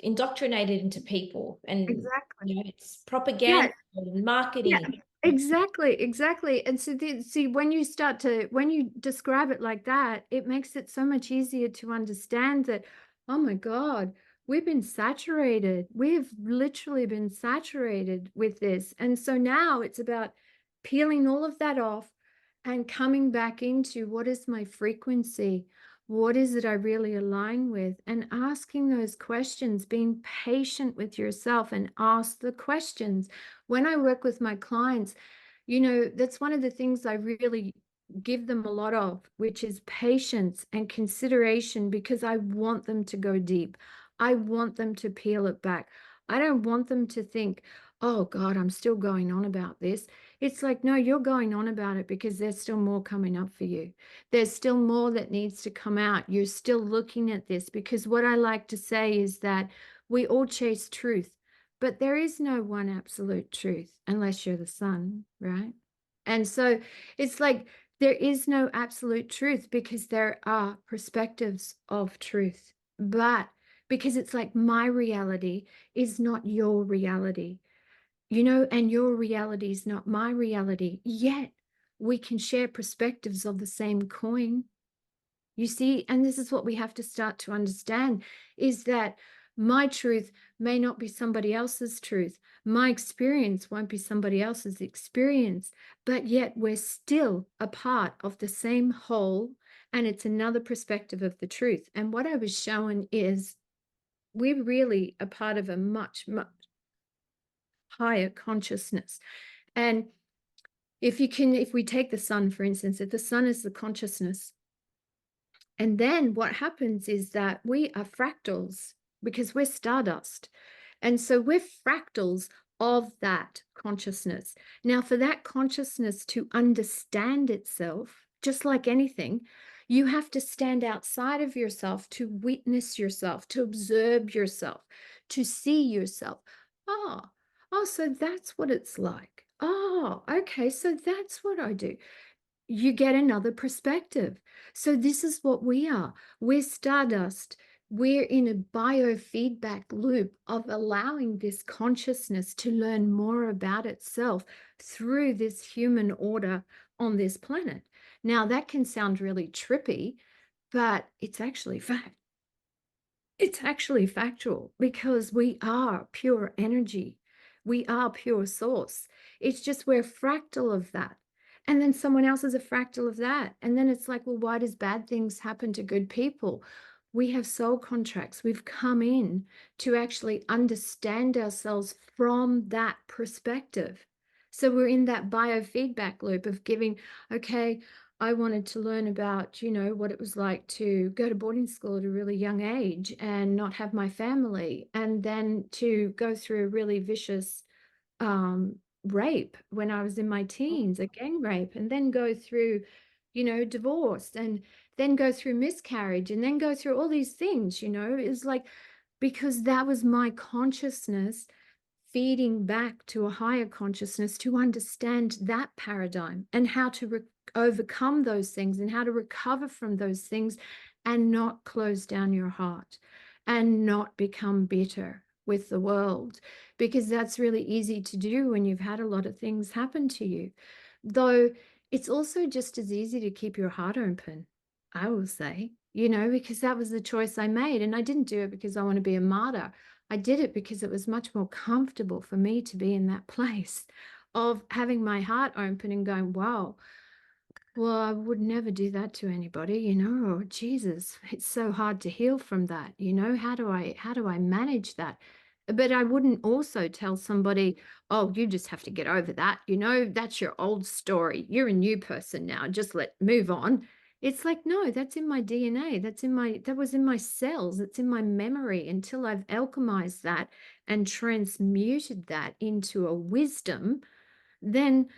indoctrinated into people. And, Exactly. it's propaganda Yeah. and Yeah, marketing. exactly, exactly. And so see, when you describe it like that, it makes it so much easier to understand that, oh my God, we've been saturated. We've literally been saturated with this. And so now it's about peeling all of that off and coming back into what is my frequency? What is it I really align with? And asking those questions, being patient with yourself and ask the questions. When I work with my clients, that's one of the things I really give them a lot of, which is patience and consideration, because I want them to go deep. I want them to peel it back. I don't want them to think, oh God, I'm still going on about this. It's like, no, you're going on about it because there's still more coming up for you. There's still more that needs to come out. You're still looking at this, because what I like to say is that we all chase truth. But there is no one absolute truth unless you're the sun, right? And so it's like there is no absolute truth, because there are perspectives of truth. But because it's like my reality is not your reality, and your reality is not my reality, yet we can share perspectives of the same coin. You see, and this is what we have to start to understand, is that my truth may not be somebody else's truth. My experience won't be somebody else's experience, but yet we're still a part of the same whole, and it's another perspective of the truth. And what I was shown is we're really a part of a much, much higher consciousness. And if we take the sun, for instance, if the sun is the consciousness, and then what happens is that we are fractals, because we're stardust. And so we're fractals of that consciousness. Now, for that consciousness to understand itself, just like anything, you have to stand outside of yourself to witness yourself, to observe yourself, to see yourself. Oh, so that's what it's like. Oh, okay, so that's what I do. You get another perspective. So this is what we are. We're stardust. We're in a biofeedback loop of allowing this consciousness to learn more about itself through this human order on this planet. Now, that can sound really trippy, but it's actually fact. It's actually factual, because we are pure energy. We are pure source. It's just we're fractal of that. And then someone else is a fractal of that. And then it's like, well, why does bad things happen to good people? We have soul contracts. We've come in to actually understand ourselves from that perspective. So we're in that biofeedback loop of giving, okay, I wanted to learn about, what it was like to go to boarding school at a really young age and not have my family, and then to go through a really vicious rape when I was in my teens, a gang rape, and then go through, divorce, and then go through miscarriage, and then go through all these things, it's like, because that was my consciousness feeding back to a higher consciousness to understand that paradigm and how to overcome those things and how to recover from those things and not close down your heart and not become bitter with the world, because that's really easy to do when you've had a lot of things happen to you. Though it's also just as easy to keep your heart open, I will say, because that was the choice I made. And I didn't do it because I want to be a martyr. I did it because it was much more comfortable for me to be in that place of having my heart open and going, wow, well, I would never do that to anybody, Oh, Jesus, it's so hard to heal from that, how do I manage that? But I wouldn't also tell somebody, oh, you just have to get over that, that's your old story. You're a new person now. Just move on. It's like, no, that's in my DNA. That was in my cells. It's in my memory until I've alchemized that and transmuted that into a wisdom. Then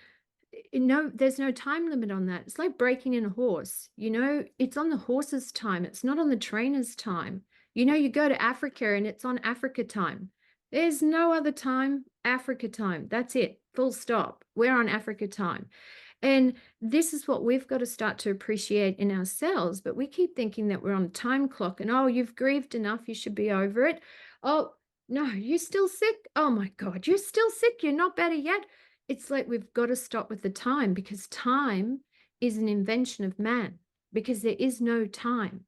there's no time limit on that. It's like breaking in a horse. It's on the horse's time. It's not on the trainer's time. You go to Africa and it's on Africa time. There's no other time. Africa time. That's it. Full stop. We're on Africa time. And this is what we've got to start to appreciate in ourselves. But we keep thinking that we're on a time clock and, oh, you've grieved enough. You should be over it. Oh, no, you're still sick. Oh my God, you're still sick. You're not better yet. It's like we've got to stop with the time, because time is an invention of man, because there is no time.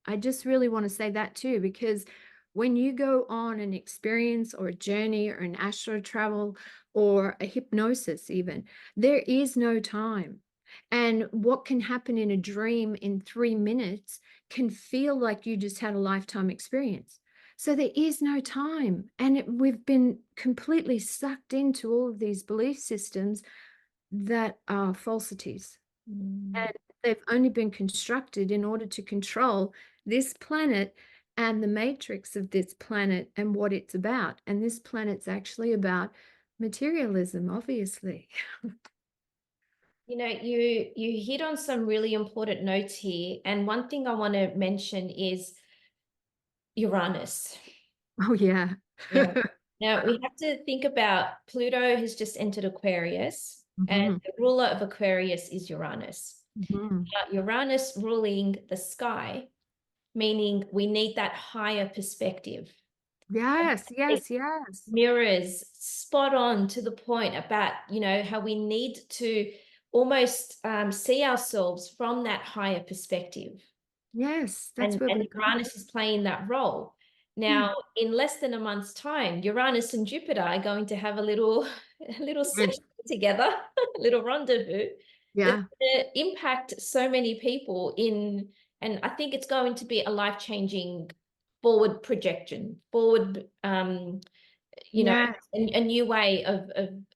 I just really want to say that too, because when you go on an experience or a journey or an astral travel or a hypnosis even, there is no time. And what can happen in a dream in 3 minutes can feel like you just had a lifetime experience. So there is no time. And we've been completely sucked into all of these belief systems that are falsities. And they've only been constructed in order to control this planet and the matrix of this planet and what it's about. And this planet's actually about materialism, obviously. You hit on some really important notes here. And one thing I want to mention is Uranus. Oh, yeah. Yeah. Now we have to think about Pluto has just entered Aquarius, and Mhm. the ruler of Aquarius is Uranus. Mhm. Uranus ruling the sky, meaning we need that higher perspective. And Yes, it yes, yes. mirrors spot on to the point about, how we need to almost see ourselves from that higher perspective. Yes, that's and where we're and going. Uranus is playing that role. Mm. Now, in less than a month's time, Uranus and Jupiter are going to have a little a little Mm. session together, a little rendezvous that's Yeah. going to impact so many people and I think it's going to be a life-changing forward projection, forward Yes. a new way of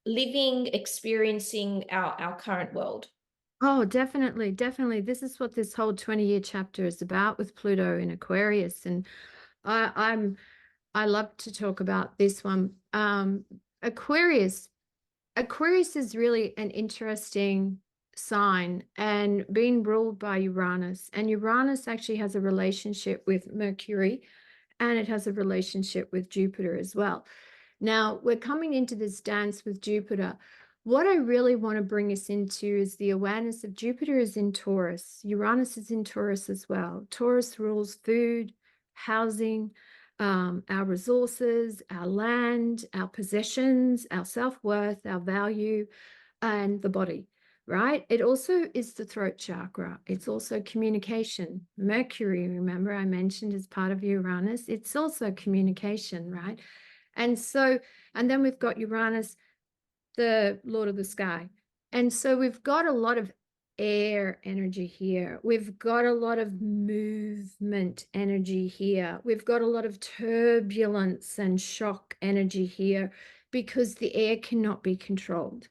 living, experiencing our current world. Oh, definitely, definitely. This is what this whole 20-year chapter is about with Pluto in Aquarius. And I love to talk about this one. Aquarius, Aquarius is really an interesting sign and being ruled by Uranus. And Uranus actually has a relationship with Mercury, and it has a relationship with Jupiter as well. Now, we're coming into this dance with Jupiter. What I really want to bring us into is the awareness of Jupiter is in Taurus. Uranus is in Taurus as well. Taurus rules food, housing, our resources, our land, our possessions, our self-worth, our value, and the body, right? It also is the throat chakra. It's also communication. Mercury, remember I mentioned, as part of Uranus. It's also communication, right? And so, and then we've got Uranus, the Lord of the Sky. And so we've got a lot of air energy here. We've got a lot of movement energy here. We've got a lot of turbulence and shock energy here, because the air cannot be controlled.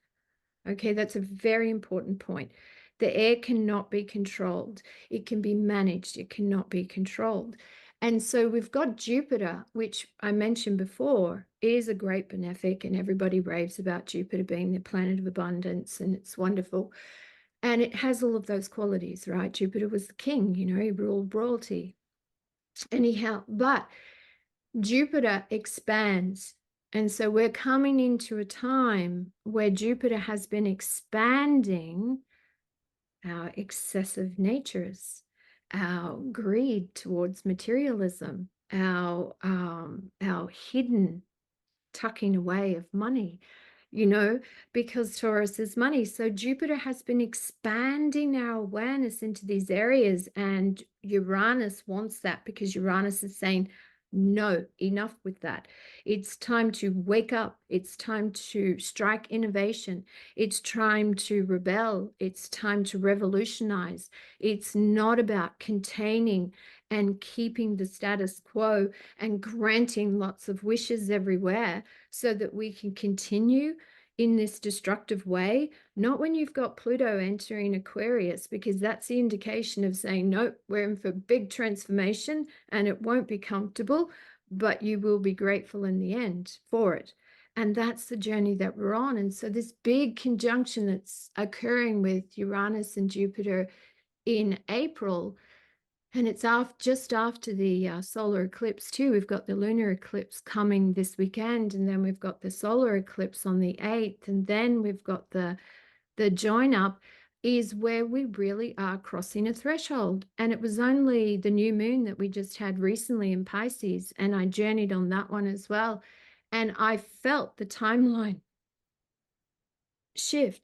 Okay, that's a very important point. The air cannot be controlled. It can be managed. It cannot be controlled. And so we've got Jupiter, which I mentioned before, is a great benefic, and everybody raves about Jupiter being the planet of abundance, and it's wonderful. And it has all of those qualities, right? Jupiter was the king, he ruled royalty. Anyhow, but Jupiter expands. And so we're coming into a time where Jupiter has been expanding our excessive natures, our greed towards materialism, our hidden tucking away of money, because Taurus is money. So Jupiter has been expanding our awareness into these areas, and Uranus wants that because Uranus is saying, no, enough with that. It's time to wake up. It's time to strike innovation. It's time to rebel. It's time to revolutionize. It's not about containing and keeping the status quo and granting lots of wishes everywhere so that we can continue in this destructive way. Not when you've got Pluto entering Aquarius, because that's the indication of saying, nope, we're in for big transformation and it won't be comfortable, but you will be grateful in the end for it. And that's the journey that we're on. And so this big conjunction that's occurring with Uranus and Jupiter in April, and it's just after the solar eclipse too. We've got the lunar eclipse coming this weekend, and then we've got the solar eclipse on the 8th, and then we've got the join up, is where we really are crossing a threshold. And it was only the new moon that we just had recently in Pisces, and I journeyed on that one as well. And I felt the timeline shift.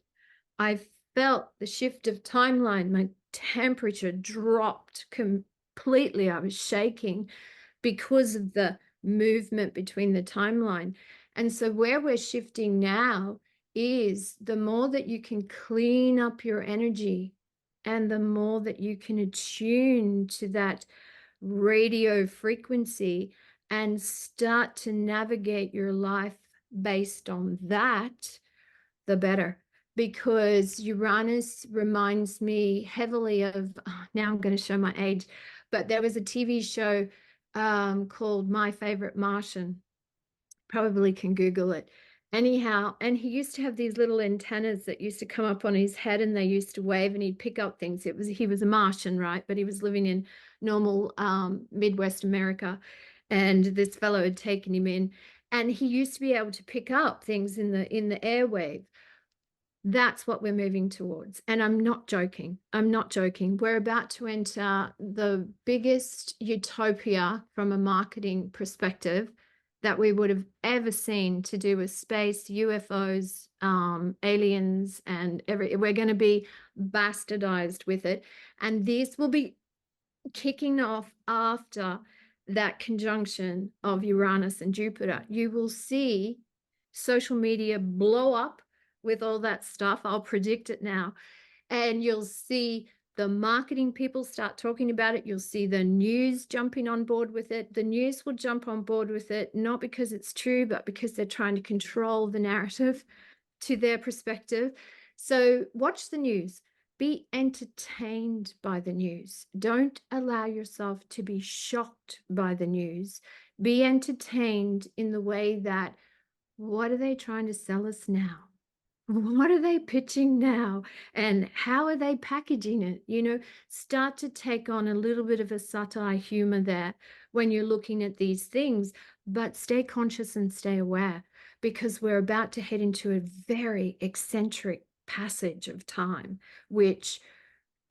I felt the shift of timeline. My temperature dropped completely. I was shaking because of the movement between the timeline. And so where we're shifting now is the more that you can clean up your energy and the more that you can attune to that radio frequency and start to navigate your life based on that, the better. Because Uranus reminds me heavily of, now I'm going to show my age, but there was a TV show called My Favorite Martian. Probably can Google it. Anyhow, and he used to have these little antennas that used to come up on his head and they used to wave and he'd pick up things. He was a Martian, right? But he was living in normal Midwest America. And this fellow had taken him in, and he used to be able to pick up things in the airwave. That's what we're moving towards. And I'm not joking. I'm not joking. We're about to enter the biggest utopia from a marketing perspective that we would have ever seen, to do with space, UFOs, aliens, and we're going to be bastardized with it. And this will be kicking off after that conjunction of Uranus and Jupiter. You will see social media blow up with all that stuff. I'll predict it now. And you'll see the marketing people start talking about it. You'll see the news jumping on board with it. The news will jump on board with it, not because it's true, but because they're trying to control the narrative to their perspective. So watch the news. Be entertained by the news. Don't allow yourself to be shocked by the news. Be entertained in the way that, what are they trying to sell us now? What are they pitching now? And how are they packaging it? Start to take on a little bit of a satire humor there when you're looking at these things, but stay conscious and stay aware, because we're about to head into a very eccentric passage of time, which,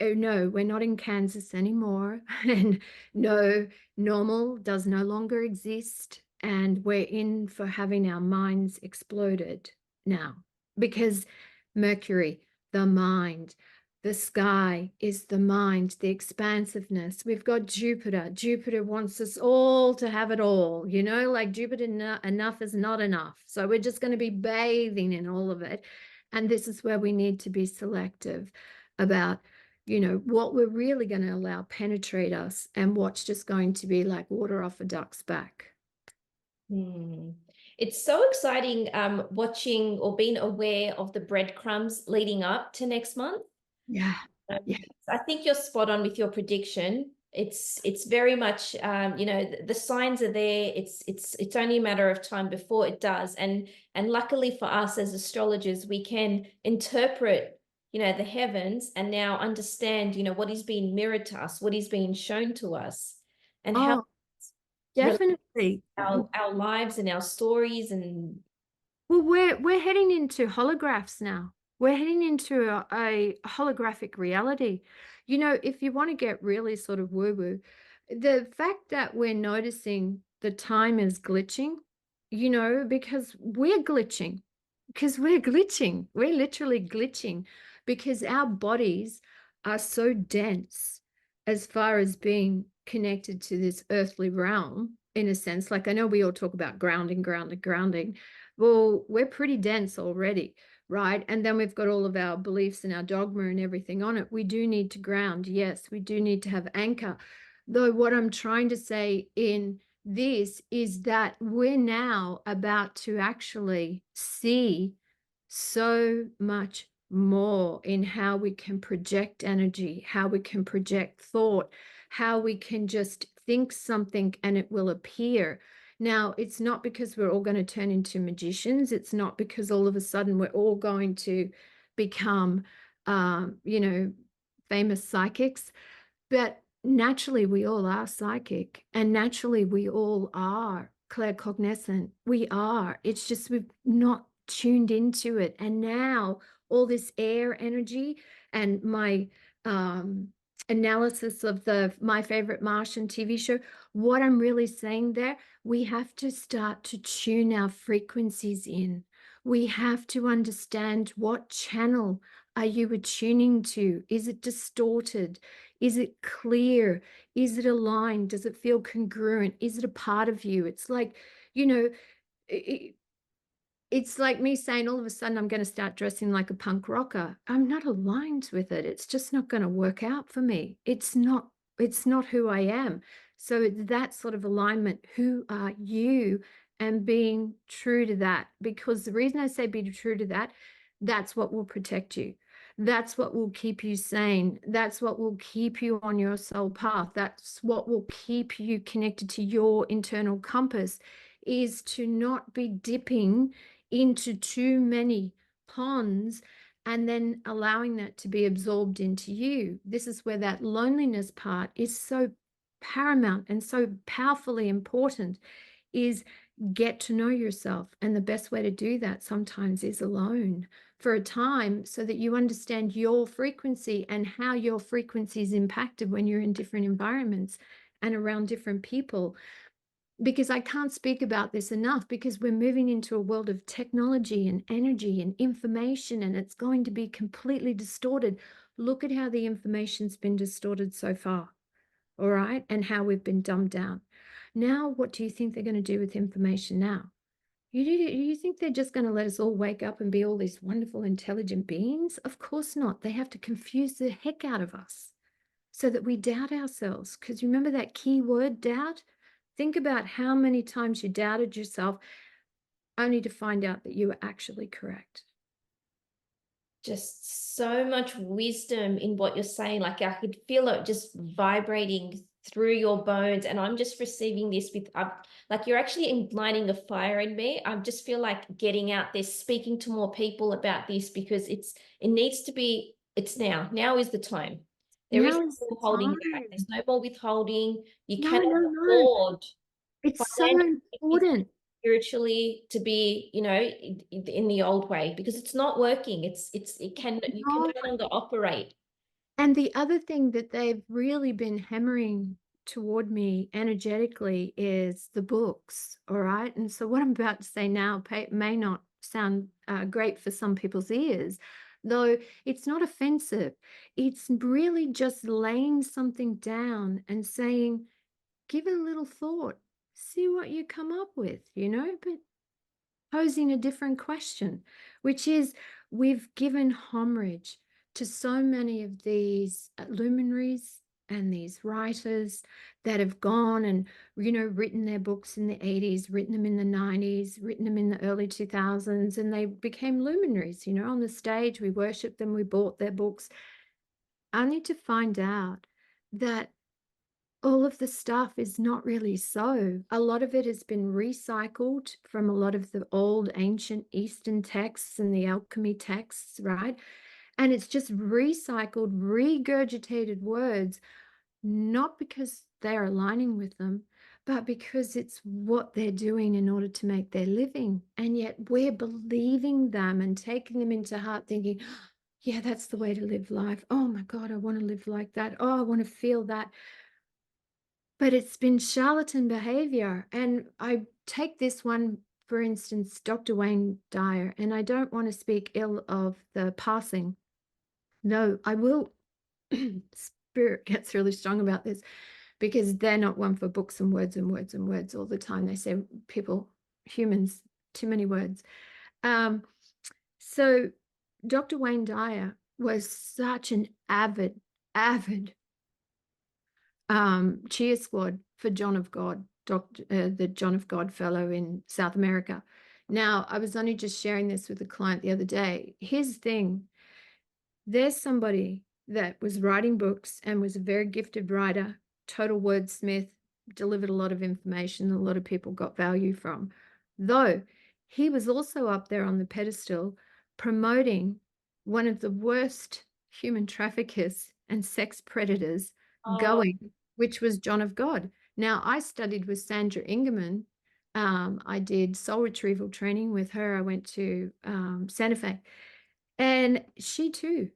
oh no, we're not in Kansas anymore. And no, normal does no longer exist. And we're in for having our minds exploded now, because Mercury, the mind, the sky is the mind, the expansiveness. We've got Jupiter. Jupiter wants us all to have it all, like Jupiter, enough is not enough. So we're just going to be bathing in all of it. And this is where we need to be selective about, what we're really going to allow penetrate us and what's just going to be like water off a duck's back. It's so exciting watching or being aware of the breadcrumbs leading up to next month. Yeah. I think you're spot on with your prediction. It's very much the signs are there. It's only a matter of time before it does. And luckily for us as astrologers, we can interpret the heavens and now understand what is being mirrored to us, what is being shown to us, and how definitely our lives and our stories. And well, we're heading into holographs now. We're heading into a holographic reality. If you want to get really sort of woo-woo, The fact that we're noticing the time is glitching, because we're glitching, we're literally glitching because our bodies are so dense as far as being connected to this earthly realm, in a sense. Like, I know we all talk about grounding, grounding, grounding. Well, we're pretty dense already, right? And then we've got all of our beliefs and our dogma and everything on it. We do need to ground. Yes, we do need to have anchor. Though what I'm trying to say in this is that we're now about to actually see so much more in how we can project energy, how we can project thought, how we can just think something and it will appear. Now, it's not because we're all going to turn into magicians. It's not because all of a sudden we're all going to become, famous psychics. But naturally, we all are psychic, and naturally, we all are claircognizant. We are. It's just we've not tuned into it. And now, all this air energy and my analysis of the My Favorite Martian TV show, what I'm really saying there, we have to start to tune our frequencies in. We have to understand what channel are you attuning to? Is it distorted? Is it clear? Is it aligned? Does it feel congruent? Is it a part of you? It's like, you know, it, it's like me saying all of a sudden I'm going to start dressing like a punk rocker. I'm not aligned with it. It's just not going to work out for me. It's not who I am. So it's that sort of alignment. Who are you? And being true to that. Because the reason I say be true to that, that's what will protect you. That's what will keep you sane. That's what will keep you on your soul path. That's what will keep you connected to your internal compass, is to not be dipping into too many ponds and then allowing that to be absorbed into you. This is where that loneliness part is so paramount and so powerfully important, is get to know yourself. And the best way to do that sometimes is alone for a time, so that you understand your frequency and how your frequency is impacted when you're in different environments and around different people. Because I can't speak about this enough, because we're moving into a world of technology and energy and information, and it's going to be completely distorted. Look at how the information's been distorted so far, all right, and how we've been dumbed down. Now, what do you think they're going to do with information now? You think they're just going to let us all wake up and be all these wonderful, intelligent beings? Of course not. They have to confuse the heck out of us so that we doubt ourselves. Because remember that key word, doubt? Think about how many times you doubted yourself only to find out that you were actually correct. Just so much wisdom in what you're saying. Like, I could feel it just vibrating through your bones, and I'm just receiving this with like, you're actually lighting a fire in me. I just feel like getting out there, speaking to more people about this, because it needs to be. It's now is the time. There is Now no is the more holding back. time. There's no more withholding. You No, cannot no, no. afford It's so financially, important. spiritually, to be, in the old way, because it's not working. You can No. no longer operate. And the other thing that they've really been hammering toward me energetically is the books. All right. And so what I'm about to say now may not sound great for some people's ears, though it's not offensive. It's really just laying something down and saying, give it a little thought, see what you come up with, but posing a different question, which is, we've given homage to so many of these luminaries and these writers that have gone and, written their books in the 80s, written them in the 90s, written them in the early 2000s, and they became luminaries, on the stage. We worshiped them, we bought their books, only to find out that all of the stuff is not really so. A lot of it has been recycled from a lot of the old ancient Eastern texts and the alchemy texts, right? And it's just recycled, regurgitated words, not because they're aligning with them, but because it's what they're doing in order to make their living. And yet we're believing them and taking them into heart, thinking, yeah, that's the way to live life. Oh my God, I want to live like that. Oh, I want to feel that. but it's been charlatan behavior. And I take this one, for instance, Dr. Wayne Dyer, and I don't want to speak ill of the passing. No, I will. Spirit gets really strong about this because they're not one for books and words and words and words all the time. They say people, humans, too many words. So Dr. Wayne Dyer was such an avid cheer squad for John of God, the John of God fellow in South America. Now, I was only just sharing this with a client the other day. His thing, there's somebody that was writing books and was a very gifted writer, total wordsmith, delivered a lot of information a lot of people got value from. Though he was also up there on the pedestal promoting one of the worst human traffickers and sex predators Oh, going, which was John of God. Now, I studied with Sandra Ingerman. I did soul retrieval training with her. I went to Santa Fe. And she too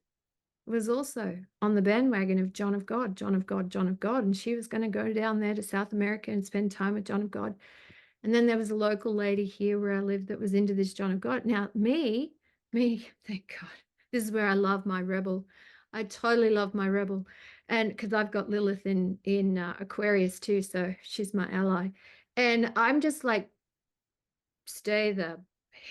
was also on the bandwagon of John of God, John of God, John of God. And she was going to go down there to South America and spend time with John of God. And then there was a local lady here where I lived that was into this John of God. Now, me, thank God, this is where I love my rebel. I totally love my rebel. And because I've got Lilith in Aquarius too, so she's my ally. And I'm just like, stay the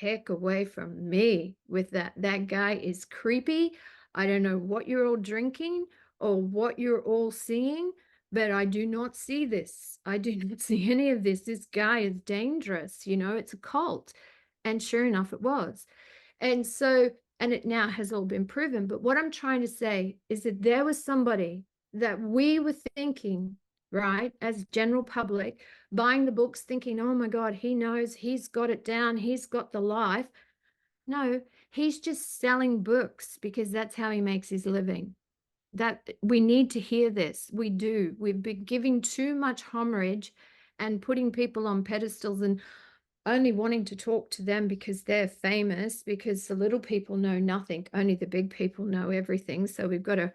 heck away from me with that. That guy is creepy. I don't know what you're all drinking or what you're all seeing, but I do not see this. I do not see any of this. This guy is dangerous. It's a cult. And sure enough, it was. And so, and it now has all been proven. But what I'm trying to say is that there was somebody that we were thinking, right, as general public, buying the books, thinking, oh my God, he knows, he's got it down, he's got the life. No, he's just selling books because that's how he makes his living. That we need to hear this. We do. We've been giving too much homage and putting people on pedestals and only wanting to talk to them because they're famous, because the little people know nothing. Only the big people know everything. So we've got to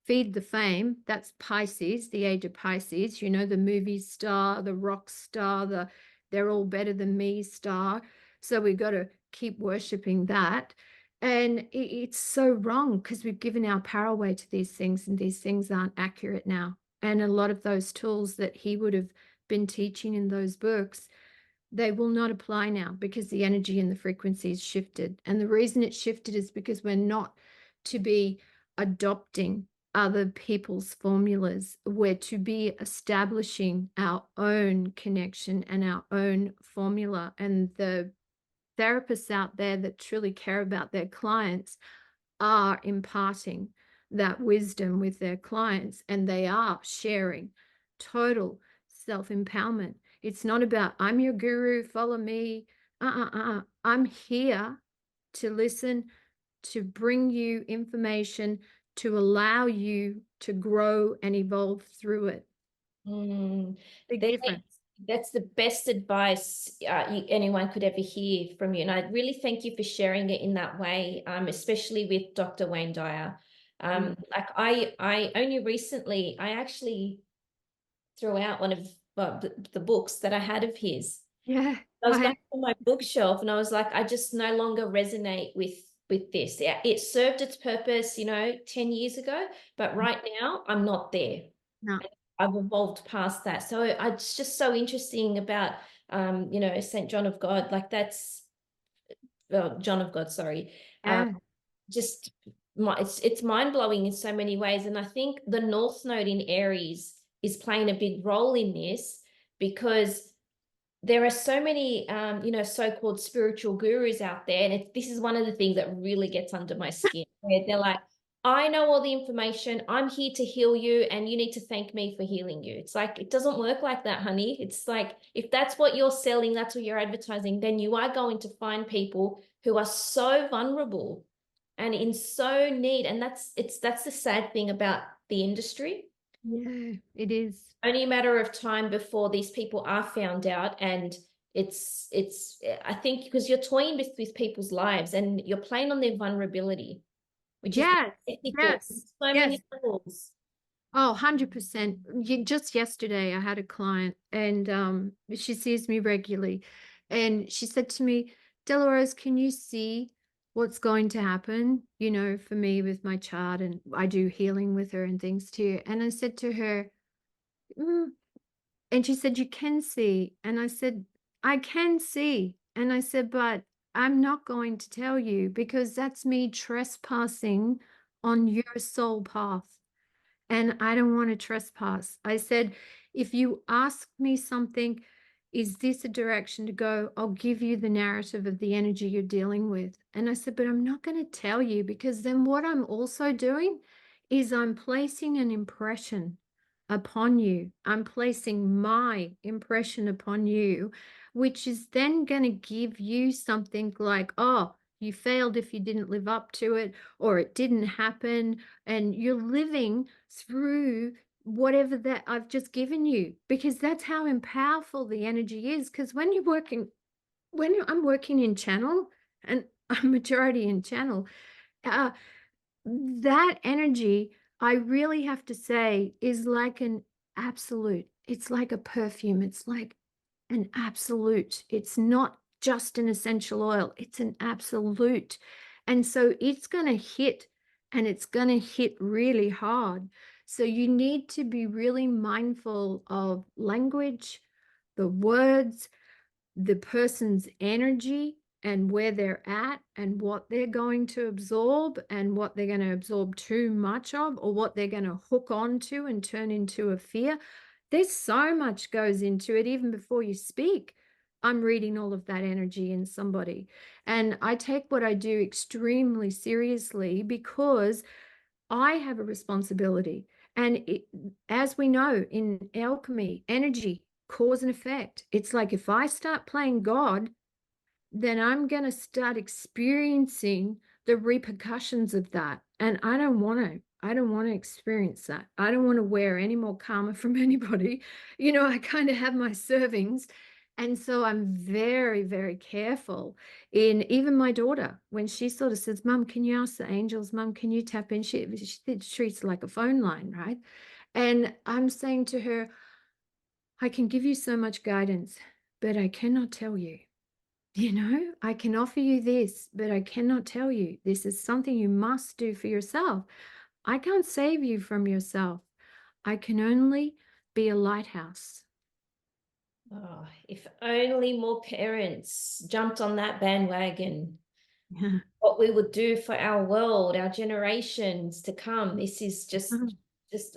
feed the fame. That's Pisces, the age of Pisces. The movie star, the rock star, the they're all better than me star. So we've got to keep worshiping that. And it's so wrong because we've given our power away to these things, and these things aren't accurate now. And a lot of those tools that he would have been teaching in those books, they will not apply now because the energy and the frequencies shifted. And the reason it shifted is because we're not to be adopting other people's formulas. We're to be establishing our own connection and our own formula. And the therapists out there that truly care about their clients are imparting that wisdom with their clients, and they are sharing total self-empowerment. It's not about, I'm your guru, follow me. I'm here to listen, to bring you information, to allow you to grow and evolve through it. mm. Big They, difference. that's the best advice anyone could ever hear from you. And I really thank you for sharing it in that way, especially with Dr. Wayne Dyer. Like I only recently, I actually threw out one of the books that I had of his. Yeah. I was going on my bookshelf and I was like, I just no longer resonate with this. Yeah, it served its purpose, 10 years ago, but right now I'm not there. No. I've evolved past that. So it's just so interesting about St. John of God. Like that's John of God, sorry. Yeah. Just it's mind-blowing in so many ways. And I think the North Node in Aries is playing a big role in this because there are so many so-called spiritual gurus out there, and this is one of the things that really gets under my skin, where they're like, I know all the information, I'm here to heal you, and you need to thank me for healing you. It's like, it doesn't work like that, honey. It's like, if that's what you're selling, that's what you're advertising, then you are going to find people who are so vulnerable and in so need. And that's the sad thing about the industry. Yeah, it is. Only a matter of time before these people are found out, and it's I think because you're toying with people's lives and you're playing on their vulnerability, which is Yes, ethical. yes, So yes. many levels. Oh, 100%. Just yesterday, I had a client and she sees me regularly. And she said to me, Delahrose, can you see what's going to happen, for me with my chart? And I do healing with her and things too. And I said to her, "Mm." And she said, you can see. And I said, I can see. And I said, but I'm not going to tell you because that's me trespassing on your soul path. And I don't want to trespass. I said, if you ask me something, is this a direction to go? I'll give you the narrative of the energy you're dealing with. And I said, but I'm not going to tell you because then what I'm also doing is I'm placing an impression upon you. I'm placing my impression upon you, which is then going to give you something like, oh, you failed if you didn't live up to it, or it didn't happen. And you're living through whatever that I've just given you, because that's how powerful the energy is. Because when I'm working in channel, and I'm majority in channel, uh, that energy, I really have to say, is like an absolute. It's like a perfume. It's like an absolute. It's not just an essential oil, it's an absolute. And so it's going to hit, and it's going to hit really hard. So you need to be really mindful of language, the words, the person's energy, and where they're at and what they're going to absorb and what they're going to absorb too much of, or what they're going to hook onto and turn into a fear. There's so much goes into it even before you speak. I'm reading all of that energy in somebody. And I take what I do extremely seriously because I have a responsibility. And as we know in alchemy, energy, cause and effect. It's like if I start playing God, then I'm going to start experiencing the repercussions of that. And I don't want to. I don't want to experience that. I don't want to wear any more karma from anybody. I kind of have my servings. And so I'm very, very careful in even my daughter, when she sort of says, Mum, can you ask the angels? Mum, can you tap in? She treats it like a phone line, right? And I'm saying to her, I can give you so much guidance, but I cannot tell you. I can offer you this, but I cannot tell you. This is something you must do for yourself. I can't save you from yourself. I can only be a lighthouse. Oh, if only more parents jumped on that bandwagon. Yeah. What we would do for our world, our generations to come. This is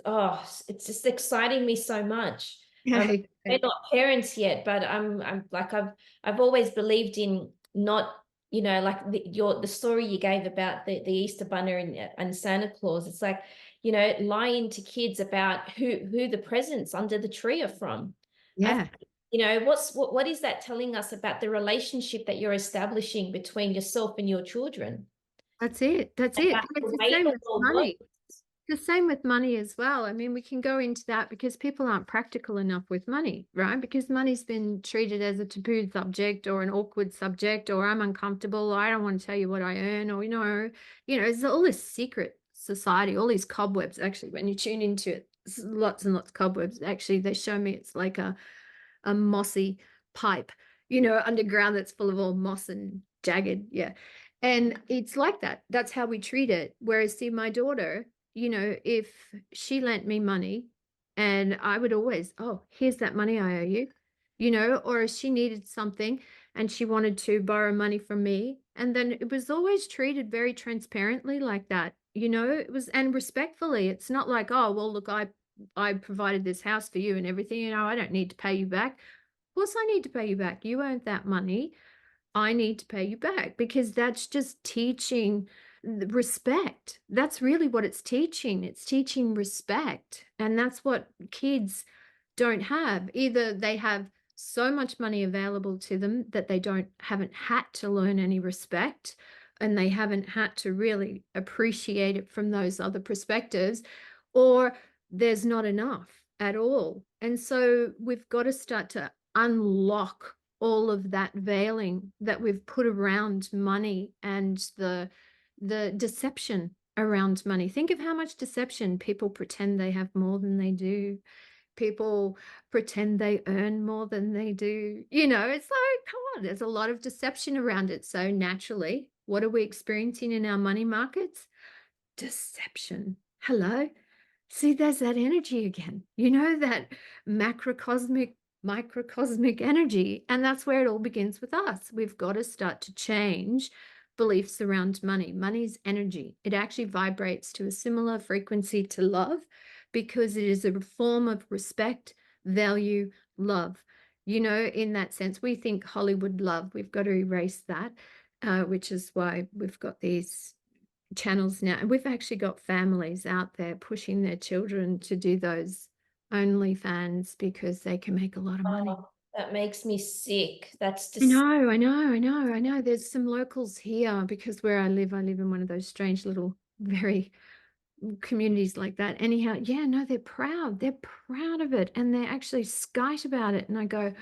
Oh, it's just exciting me so much. yeah. We're not parents yet, but I'm like I've always believed in not, like the story you gave about the Easter Bunny and Santa Claus. It's like, lying to kids about who the presents under the tree are from. I Yeah. think, what is that telling us about the relationship that you're establishing between yourself and your children? That's it. That's it. About And the it's the way same the with world works. money. The same with money as well. I mean, we can go into that because people aren't practical enough with money, right? Because money's been treated as a taboo subject or an awkward subject, or I'm uncomfortable, or I don't want to tell you what I earn, or there's all this secret society, all these cobwebs. Actually, when you tune into it, lots and lots of cobwebs. Actually, they show me it's like a mossy pipe, underground, that's full of all moss and jagged. Yeah. And it's like that. That's how we treat it. Whereas, see, my daughter, if she lent me money, and I would always, oh, here's that money I owe you, or if she needed something and she wanted to borrow money from me. And then it was always treated very transparently like that. It was, and respectfully. It's not like, oh, well, look, I provided this house for you and everything, I don't need to pay you back. Of course I need to pay you back. You earned that money. I need to pay you back, because that's just teaching respect. That's really what it's teaching. It's teaching respect. And that's what kids don't have. Either they have so much money available to them that they haven't had to learn any respect, and they haven't had to really appreciate it from those other perspectives, or there's not enough at all. And so we've got to start to unlock all of that veiling that we've put around money and the deception around money. Think of how much deception. People pretend they have more than they do. People pretend they earn more than they do. It's like, come on, there's a lot of deception around it. So naturally, what are we experiencing in our money markets? Deception. Hello. See, there's that energy again. That macrocosmic, microcosmic energy. And that's where it all begins with us. We've got to start to change beliefs around money. Money's energy. It actually vibrates to a similar frequency to love because it is a form of respect, value, love. In that sense, we think Hollywood love. We've got to erase that, which is why we've got these channels now. And we've actually got families out there pushing their children to do those OnlyFans because they can make a lot of money. Oh, that makes me sick. That's I just, know, I know, I know, I know. There's some locals here because where I live in one of those strange little, very communities like that. Anyhow, yeah, no, they're proud. They're proud of it. And they're actually skite about it. And I go,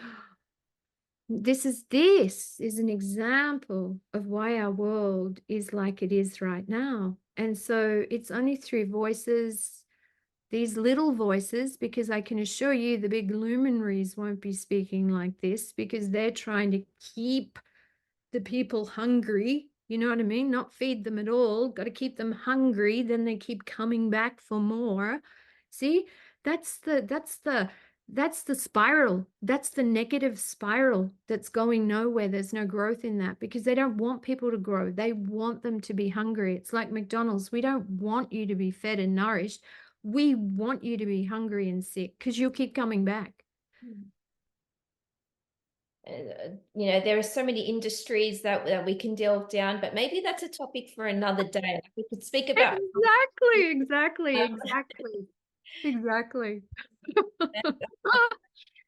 this is an example of why our world is like it is right now. And so it's only through voices, these little voices, because I can assure you the big luminaries won't be speaking like this because they're trying to keep the people hungry. You know what I mean? Not feed them at all. Got to keep them hungry. Then they keep coming back for more. See, that's the spiral. That's the negative spiral that's going nowhere. There's no growth in that because they don't want people to grow. They want them to be hungry. It's like McDonald's. We don't want you to be fed and nourished. We want you to be hungry and sick because you'll keep coming back. there are so many industries that we can delve down, but maybe that's a topic for another day. Like, we could speak about Exactly.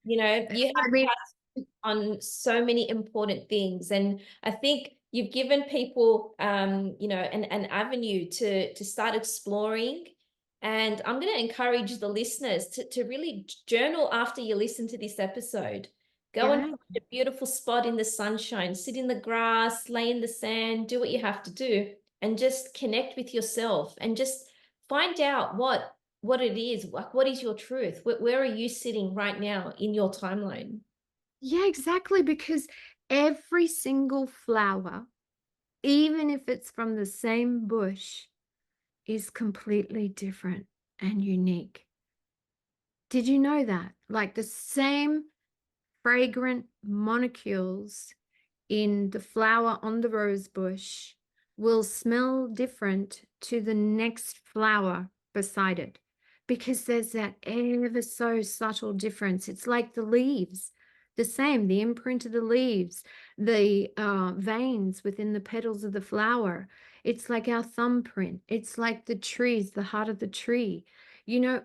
you I have mean, on so many important things. And I think you've given people, an avenue to start exploring. And I'm going to encourage the listeners to really journal after you listen to this episode. Go and yeah. find a beautiful spot in the sunshine, sit in the grass, lay in the sand, do what you have to do, and just connect with yourself and just find out what it is. Like, what is your truth? Where are you sitting right now in your timeline? Yeah, exactly. Because every single flower, even if it's from the same bush, is completely different and unique. Did you know that? Like the same fragrant molecules in the flower on the rose bush will smell different to the next flower beside it because there's that ever so subtle difference. It's like the leaves, the same, the imprint of the leaves, the veins within the petals of the flower. It's like our thumbprint. It's like the trees, the heart of the tree.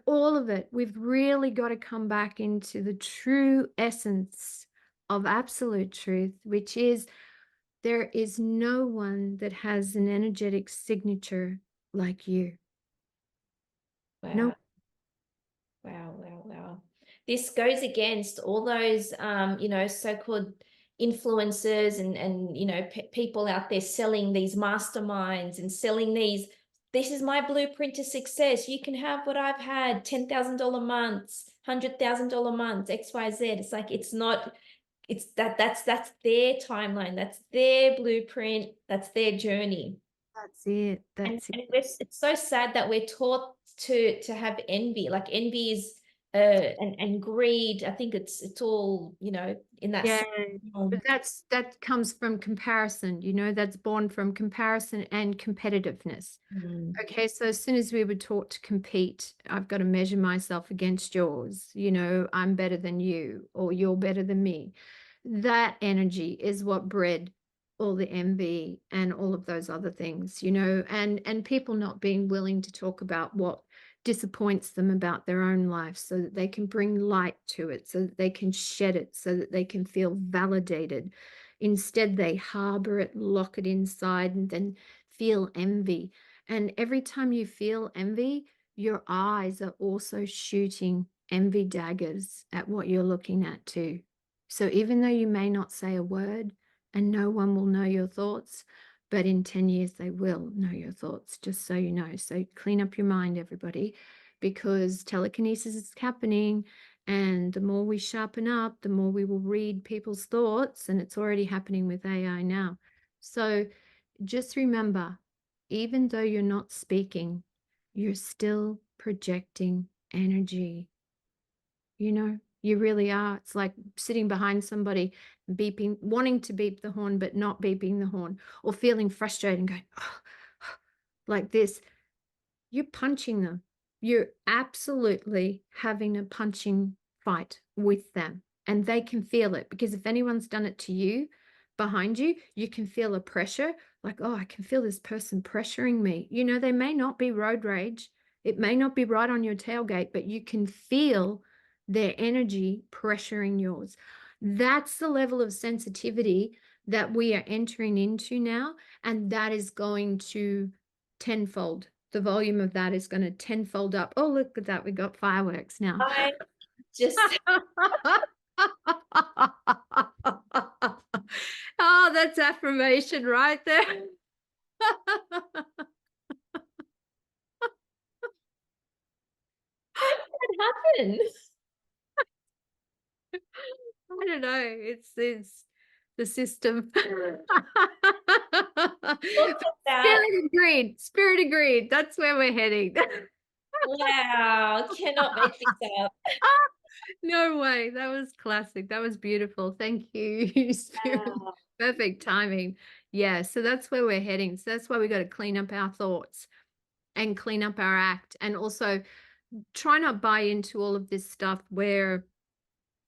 All of it. We've really got to come back into the true essence of absolute truth, which is there is no one that has an energetic signature like you. No. Wow. Wow, wow, wow. This goes against all those, so-called influencers and people out there selling these masterminds and selling these. This is my blueprint to success. You can have what I've had, $10,000 months, $100,000 months, XYZ. It's like it's not. That's their timeline. That's their blueprint. That's their journey. That's it. And, That's it. and it's so sad that we're taught to have envy. Like envy is and greed. I think it's all, in that Yeah, same but realm. that comes from comparison, that's born from comparison and competitiveness. Mm. Okay, so as soon as we were taught to compete, I've got to measure myself against yours, I'm better than you or you're better than me. That energy is what bred all the envy and all of those other things, and people not being willing to talk about what disappoints them about their own life so that they can bring light to it, so that they can shed it, so that they can feel validated. Instead, they harbor it, lock it inside, and then feel envy. And every time you feel envy, your eyes are also shooting envy daggers at what you're looking at too. So even though you may not say a word and no one will know your thoughts, but in 10 years they will know your thoughts, just so you know. So clean up your mind, everybody, because telekinesis is happening. And the more we sharpen up, the more we will read people's thoughts. And it's already happening with AI now. So just remember, even though you're not speaking, you're still projecting energy. You really are. It's like sitting behind somebody, beeping, wanting to beep the horn, but not beeping the horn, or feeling frustrated and going, "Oh," like this. You're punching them. You're absolutely having a punching fight with them. And they can feel it, because if anyone's done it to you behind you, you can feel a pressure like, oh, I can feel this person pressuring me. They may not be road rage. It may not be right on your tailgate, but you can feel their energy pressuring yours. That's the level of sensitivity that we are entering into now. And that is going to tenfold. The volume of that is going to tenfold up. Oh, look at that. We got fireworks now. I just Oh, that's affirmation right there. what happened? I don't know. It's the system. Look at that. Spirit agreed. Spirit agreed. That's where we're heading. Wow, cannot make this up. No way. That was classic. That was beautiful. Thank you, Spirit. Wow. Perfect timing. Yeah. So that's where we're heading. So that's why we got to clean up our thoughts and clean up our act, and also try not buy into all of this stuff where,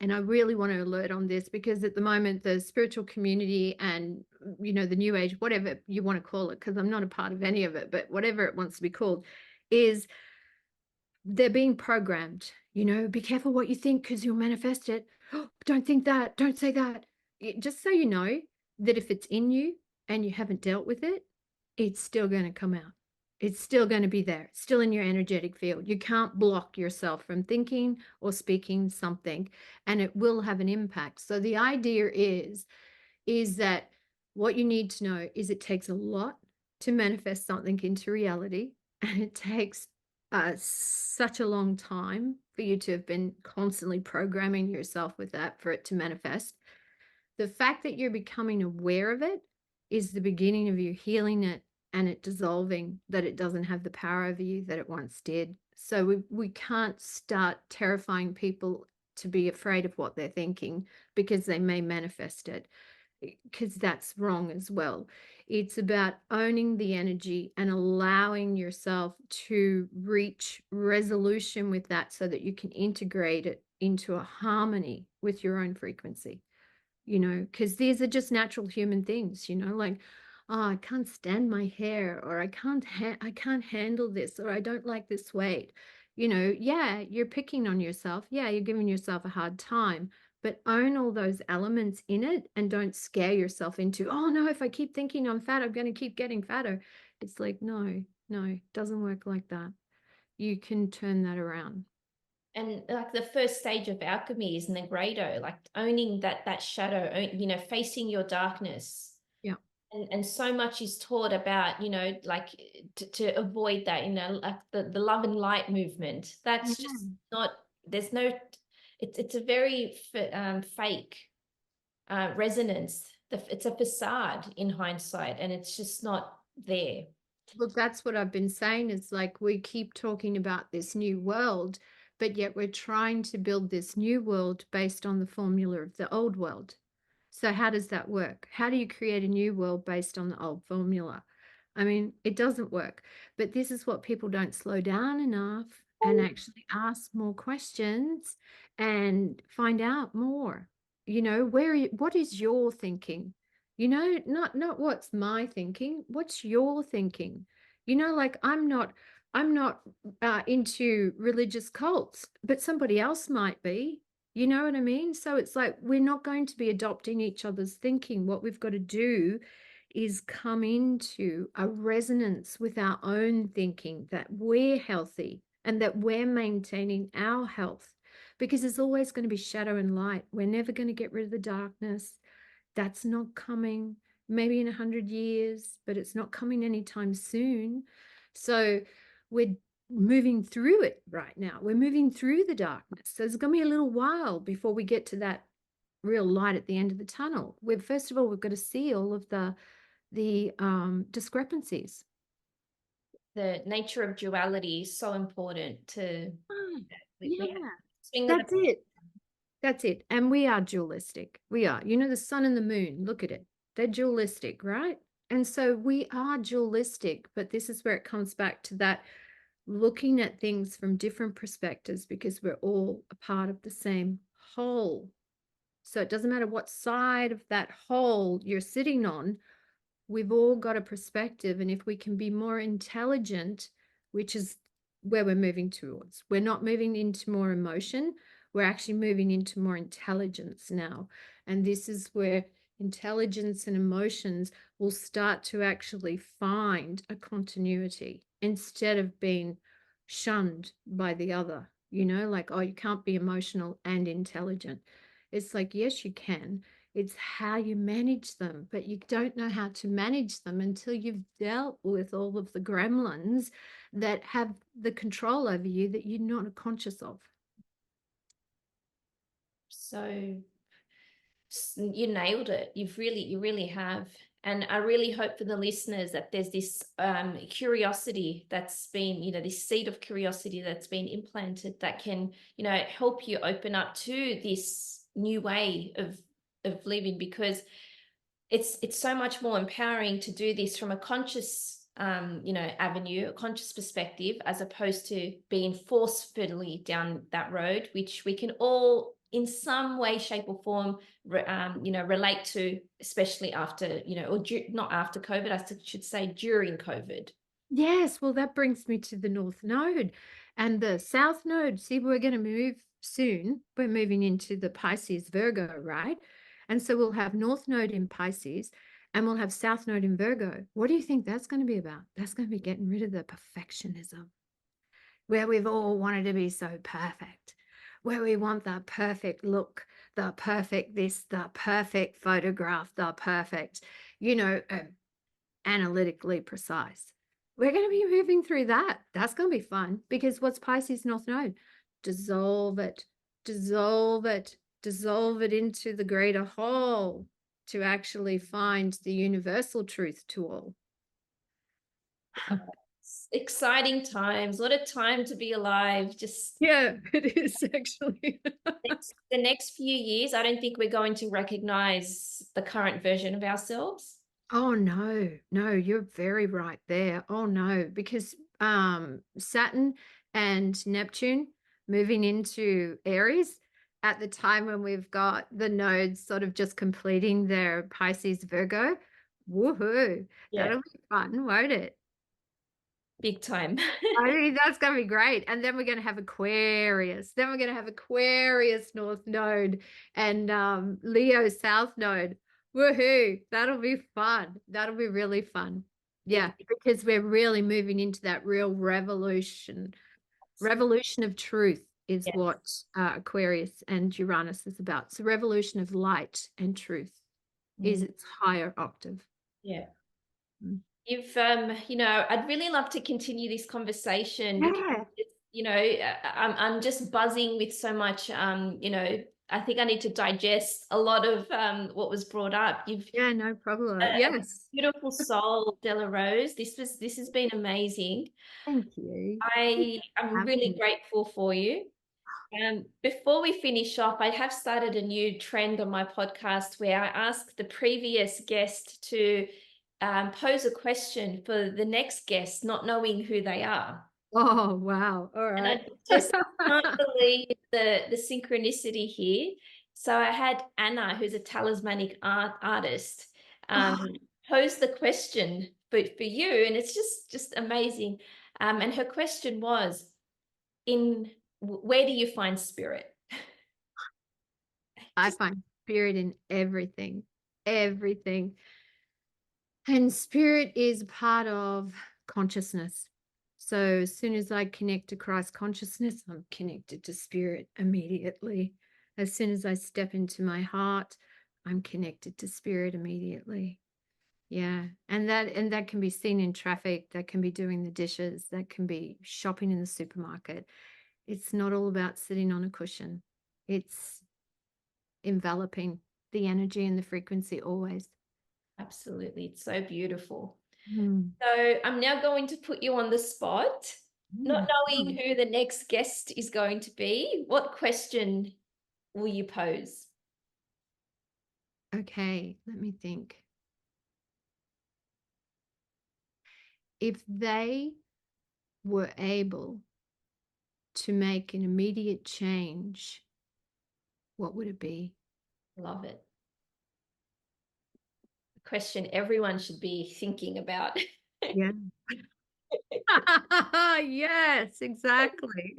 and I really want to alert on this, because at the moment the spiritual community and the new age, whatever you want to call it, because I'm not a part of any of it, but whatever it wants to be called, is they're being programmed. Be careful what you think, because you'll manifest it. Don't think that, don't say that. Just so you know that if it's in you and you haven't dealt with it, it's still going to come out. It's still going to be there. It's still in your energetic field. You can't block yourself from thinking or speaking something, and it will have an impact. So the idea is that what you need to know is it takes a lot to manifest something into reality, and it takes such a long time for you to have been constantly programming yourself with that for it to manifest. The fact that you're becoming aware of it is the beginning of you healing it and it dissolving, that it doesn't have the power over you that it once did. So we can't start terrifying people to be afraid of what they're thinking, because they may manifest it, because that's wrong as well. It's about owning the energy and allowing yourself to reach resolution with that, so that you can integrate it into a harmony with your own frequency. Because these are just natural human things, like, oh, I can't stand my hair, or I can't handle this, or I don't like this weight. Yeah, you're picking on yourself. Yeah, you're giving yourself a hard time, but own all those elements in it, and don't scare yourself into, oh no, if I keep thinking I'm fat, I'm going to keep getting fatter. It's like, no, it doesn't work like that. You can turn that around. And like the first stage of alchemy is Negredo, like owning that shadow, facing your darkness. Yeah. And so much is taught about, like to avoid that, like the love and light movement. That's just not, there's no, it's a very fake resonance. It's a facade in hindsight, and it's just not there. Look, that's what I've been saying. Is like, we keep talking about this new world, but yet we're trying to build this new world based on the formula of the old world. So how does that work? How do you create a new world based on the old formula? I mean, it doesn't work. But this is what people don't slow down enough and actually ask more questions and find out more. What is your thinking? Not what's my thinking, what's your thinking? Like, I'm not into religious cults, but somebody else might be. You know what I mean? So it's like, we're not going to be adopting each other's thinking. What we've got to do is come into a resonance with our own thinking, that we're healthy and that we're maintaining our health, because there's always going to be shadow and light. We're never going to get rid of the darkness. That's not coming. maybe in 100 years, but it's not coming anytime soon. So we're moving through it right now. We're moving through the darkness. So it's going to be a little while before we get to that real light at the end of the tunnel. First of all, we've got to see all of the discrepancies. The nature of duality is so important to Yeah, swing with that's it. That's it. And we are dualistic. We are. You know, the sun and the moon, look at it. They're dualistic, right? And so we are dualistic, but this is where it comes back to that looking at things from different perspectives because we're all a part of the same whole. So it doesn't matter what side of that whole you're sitting on, we've all got a perspective. And if we can be more intelligent, which is where we're moving towards, we're not moving into more emotion, we're actually moving into more intelligence now. And this is where intelligence and emotions will start to actually find a continuity instead of being shunned by the other, you know, like, oh, you can't be emotional and intelligent. It's like, yes, you can. It's how you manage them, but you don't know how to manage them until you've dealt with all of the gremlins that have the control over you that you're not conscious of. So you nailed it. You really have. And I really hope for the listeners that there's this curiosity that's been, this seed of curiosity that's been implanted that can, help you open up to this new way of living, because it's so much more empowering to do this from a conscious avenue, a conscious perspective, as opposed to being forcefully down that road, which we can all in some way, shape or form relate to, especially after, not after COVID, I should say during COVID. Yes, well, that brings me to the North Node and the South Node. See, we're going to move soon. We're moving into the Pisces Virgo, right? And so we'll have North Node in Pisces and we'll have South Node in Virgo. What do you think that's going to be about? That's going to be getting rid of the perfectionism, where we've all wanted to be so perfect, where we want the perfect look, the perfect this, the perfect photograph, the perfect, analytically precise. We're going to be moving through that. That's going to be fun because what's Pisces North Node? Dissolve it, dissolve it, dissolve it into the greater whole to actually find the universal truth to all. Exciting times. What a time to be alive. Just Yeah, it is actually. the next few years, I don't think we're going to recognize the current version of ourselves. Oh no, you're very right there. Oh no, because Saturn and Neptune moving into Aries at the time when we've got the nodes sort of just completing their Pisces Virgo. Woohoo. Yeah, That'll be fun, won't it? big time. I mean, that's going to be great. And then we're going to have Aquarius. Then we're going to have Aquarius North Node and Leo South Node. Woohoo. That'll be fun. That'll be really fun. Yeah, because we're really moving into that real revolution. Revolution of truth is Yeah. what Aquarius and Uranus is about. So revolution of light and truth is its higher octave. Yeah. Mm. You've, I'd really love to continue this conversation because, Yeah. I'm just buzzing with so much, I think I need to digest a lot of what was brought up. You've Yeah, no problem. a Yes. beautiful soul, Delahrose. This has been amazing. Thank you. I'm Having really me. grateful for you. Before we finish off, I have started a new trend on my podcast where I ask the previous guest to pose a question for the next guest, not knowing who they are. Oh, wow. All And right. I just can't believe the synchronicity here. So I had Anna, who's a talismanic artist, um, Oh, pose the question for you, and it's just amazing. And her question was, where do you find spirit? I Just find spirit in everything, everything. And spirit is part of consciousness. So as soon as I connect to Christ consciousness, I'm connected to spirit immediately. As soon as I step into my heart, I'm connected to spirit immediately. Yeah. And that can be seen in traffic, that can be doing the dishes, that can be shopping in the supermarket. It's not all about sitting on a cushion. It's enveloping the energy and the frequency always. Absolutely. It's so beautiful. Mm. So I'm now going to put you on the spot, not knowing Mm. who the next guest is going to be. What question will you pose? Okay, let me think. If they were able to make an immediate change, what would it be? Love it. A question everyone should be thinking about. Yeah. Yes, exactly.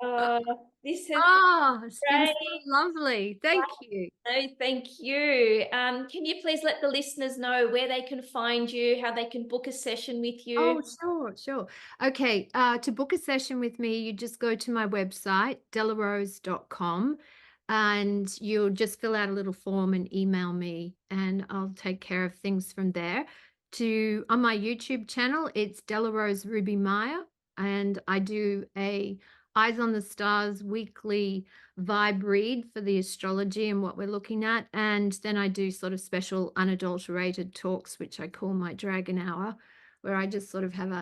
Uh, this has been Oh, it's been so great. lovely. Thank you. No, thank you. Can you please let the listeners know where they can find you, how they can book a session with you? Oh, sure, sure. Okay, to book a session with me, you just go to my website, delahrose.com, and you'll just fill out a little form and email me, and I'll take care of things from there. On my YouTube channel, it's Delahrose Roobie Myer, and I do a Eyes on the Stars weekly vibe read for the astrology and what we're looking at, and then I do sort of special unadulterated talks, which I call my Dragon Hour, where I just sort of have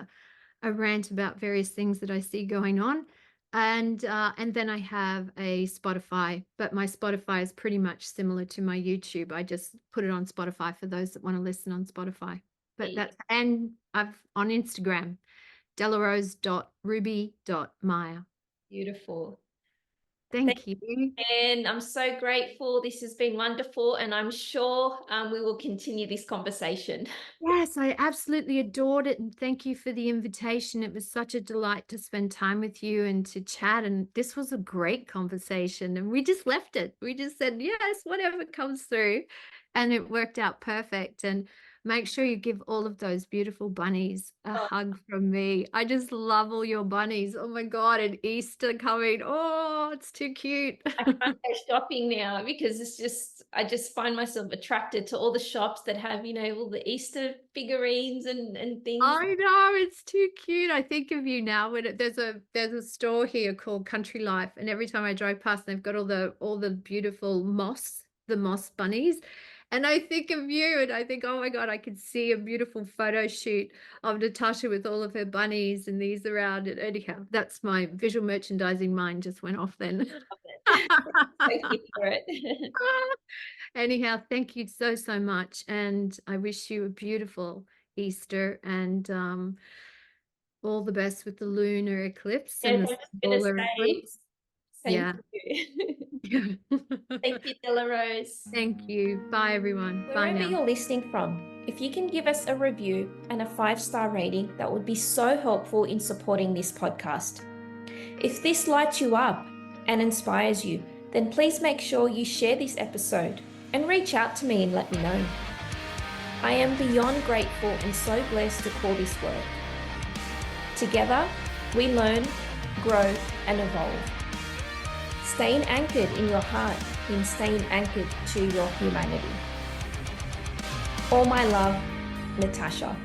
a rant about various things that I see going on. And then I have a Spotify, but my Spotify is pretty much similar to my YouTube. I just put it on Spotify for those that want to listen on Spotify. But and I've on Instagram, delahrose.roobie.myer. Beautiful. Thank Thank you. you, and I'm so grateful. This has been wonderful, and I'm sure we will continue this conversation. Yes, I absolutely adored it. And thank you for the invitation. It was such a delight to spend time with you and to chat. And this was a great conversation. And we just left it. We just said, yes, whatever comes through. And it worked out perfect. And make sure you give all of those beautiful bunnies a Oh, hug from me. I just love all your bunnies. Oh my God. And Easter coming. Oh, it's too cute. I can't go shopping now because I just find myself attracted to all the shops that have, all the Easter figurines and things. I know, it's too cute. I think of you now when there's a store here called Country Life, and every time I drive past, they've got all the beautiful the moss bunnies. And I think of you and I think, oh my God, I could see a beautiful photo shoot of Natasha with all of her bunnies and these around. And anyhow, that's my visual merchandising mind just went off then. Thank you for it. Anyhow, thank you so, so much. And I wish you a beautiful Easter and all the best with the lunar eclipse and Yes, the I'm just going to solar say eclipse. thank Yeah. you. Yeah. Thank you, Delahrose. Thank you. Bye, everyone. Bye Wherever now. you're listening from, if you can give us a review and a 5-star rating, that would be so helpful in supporting this podcast. If this lights you up and inspires you, then please make sure you share this episode and reach out to me and let me know. I am beyond grateful and so blessed to call this work. Together, we learn, grow, and evolve. Staying anchored in your heart means staying anchored to your humanity. All my love, Natasha.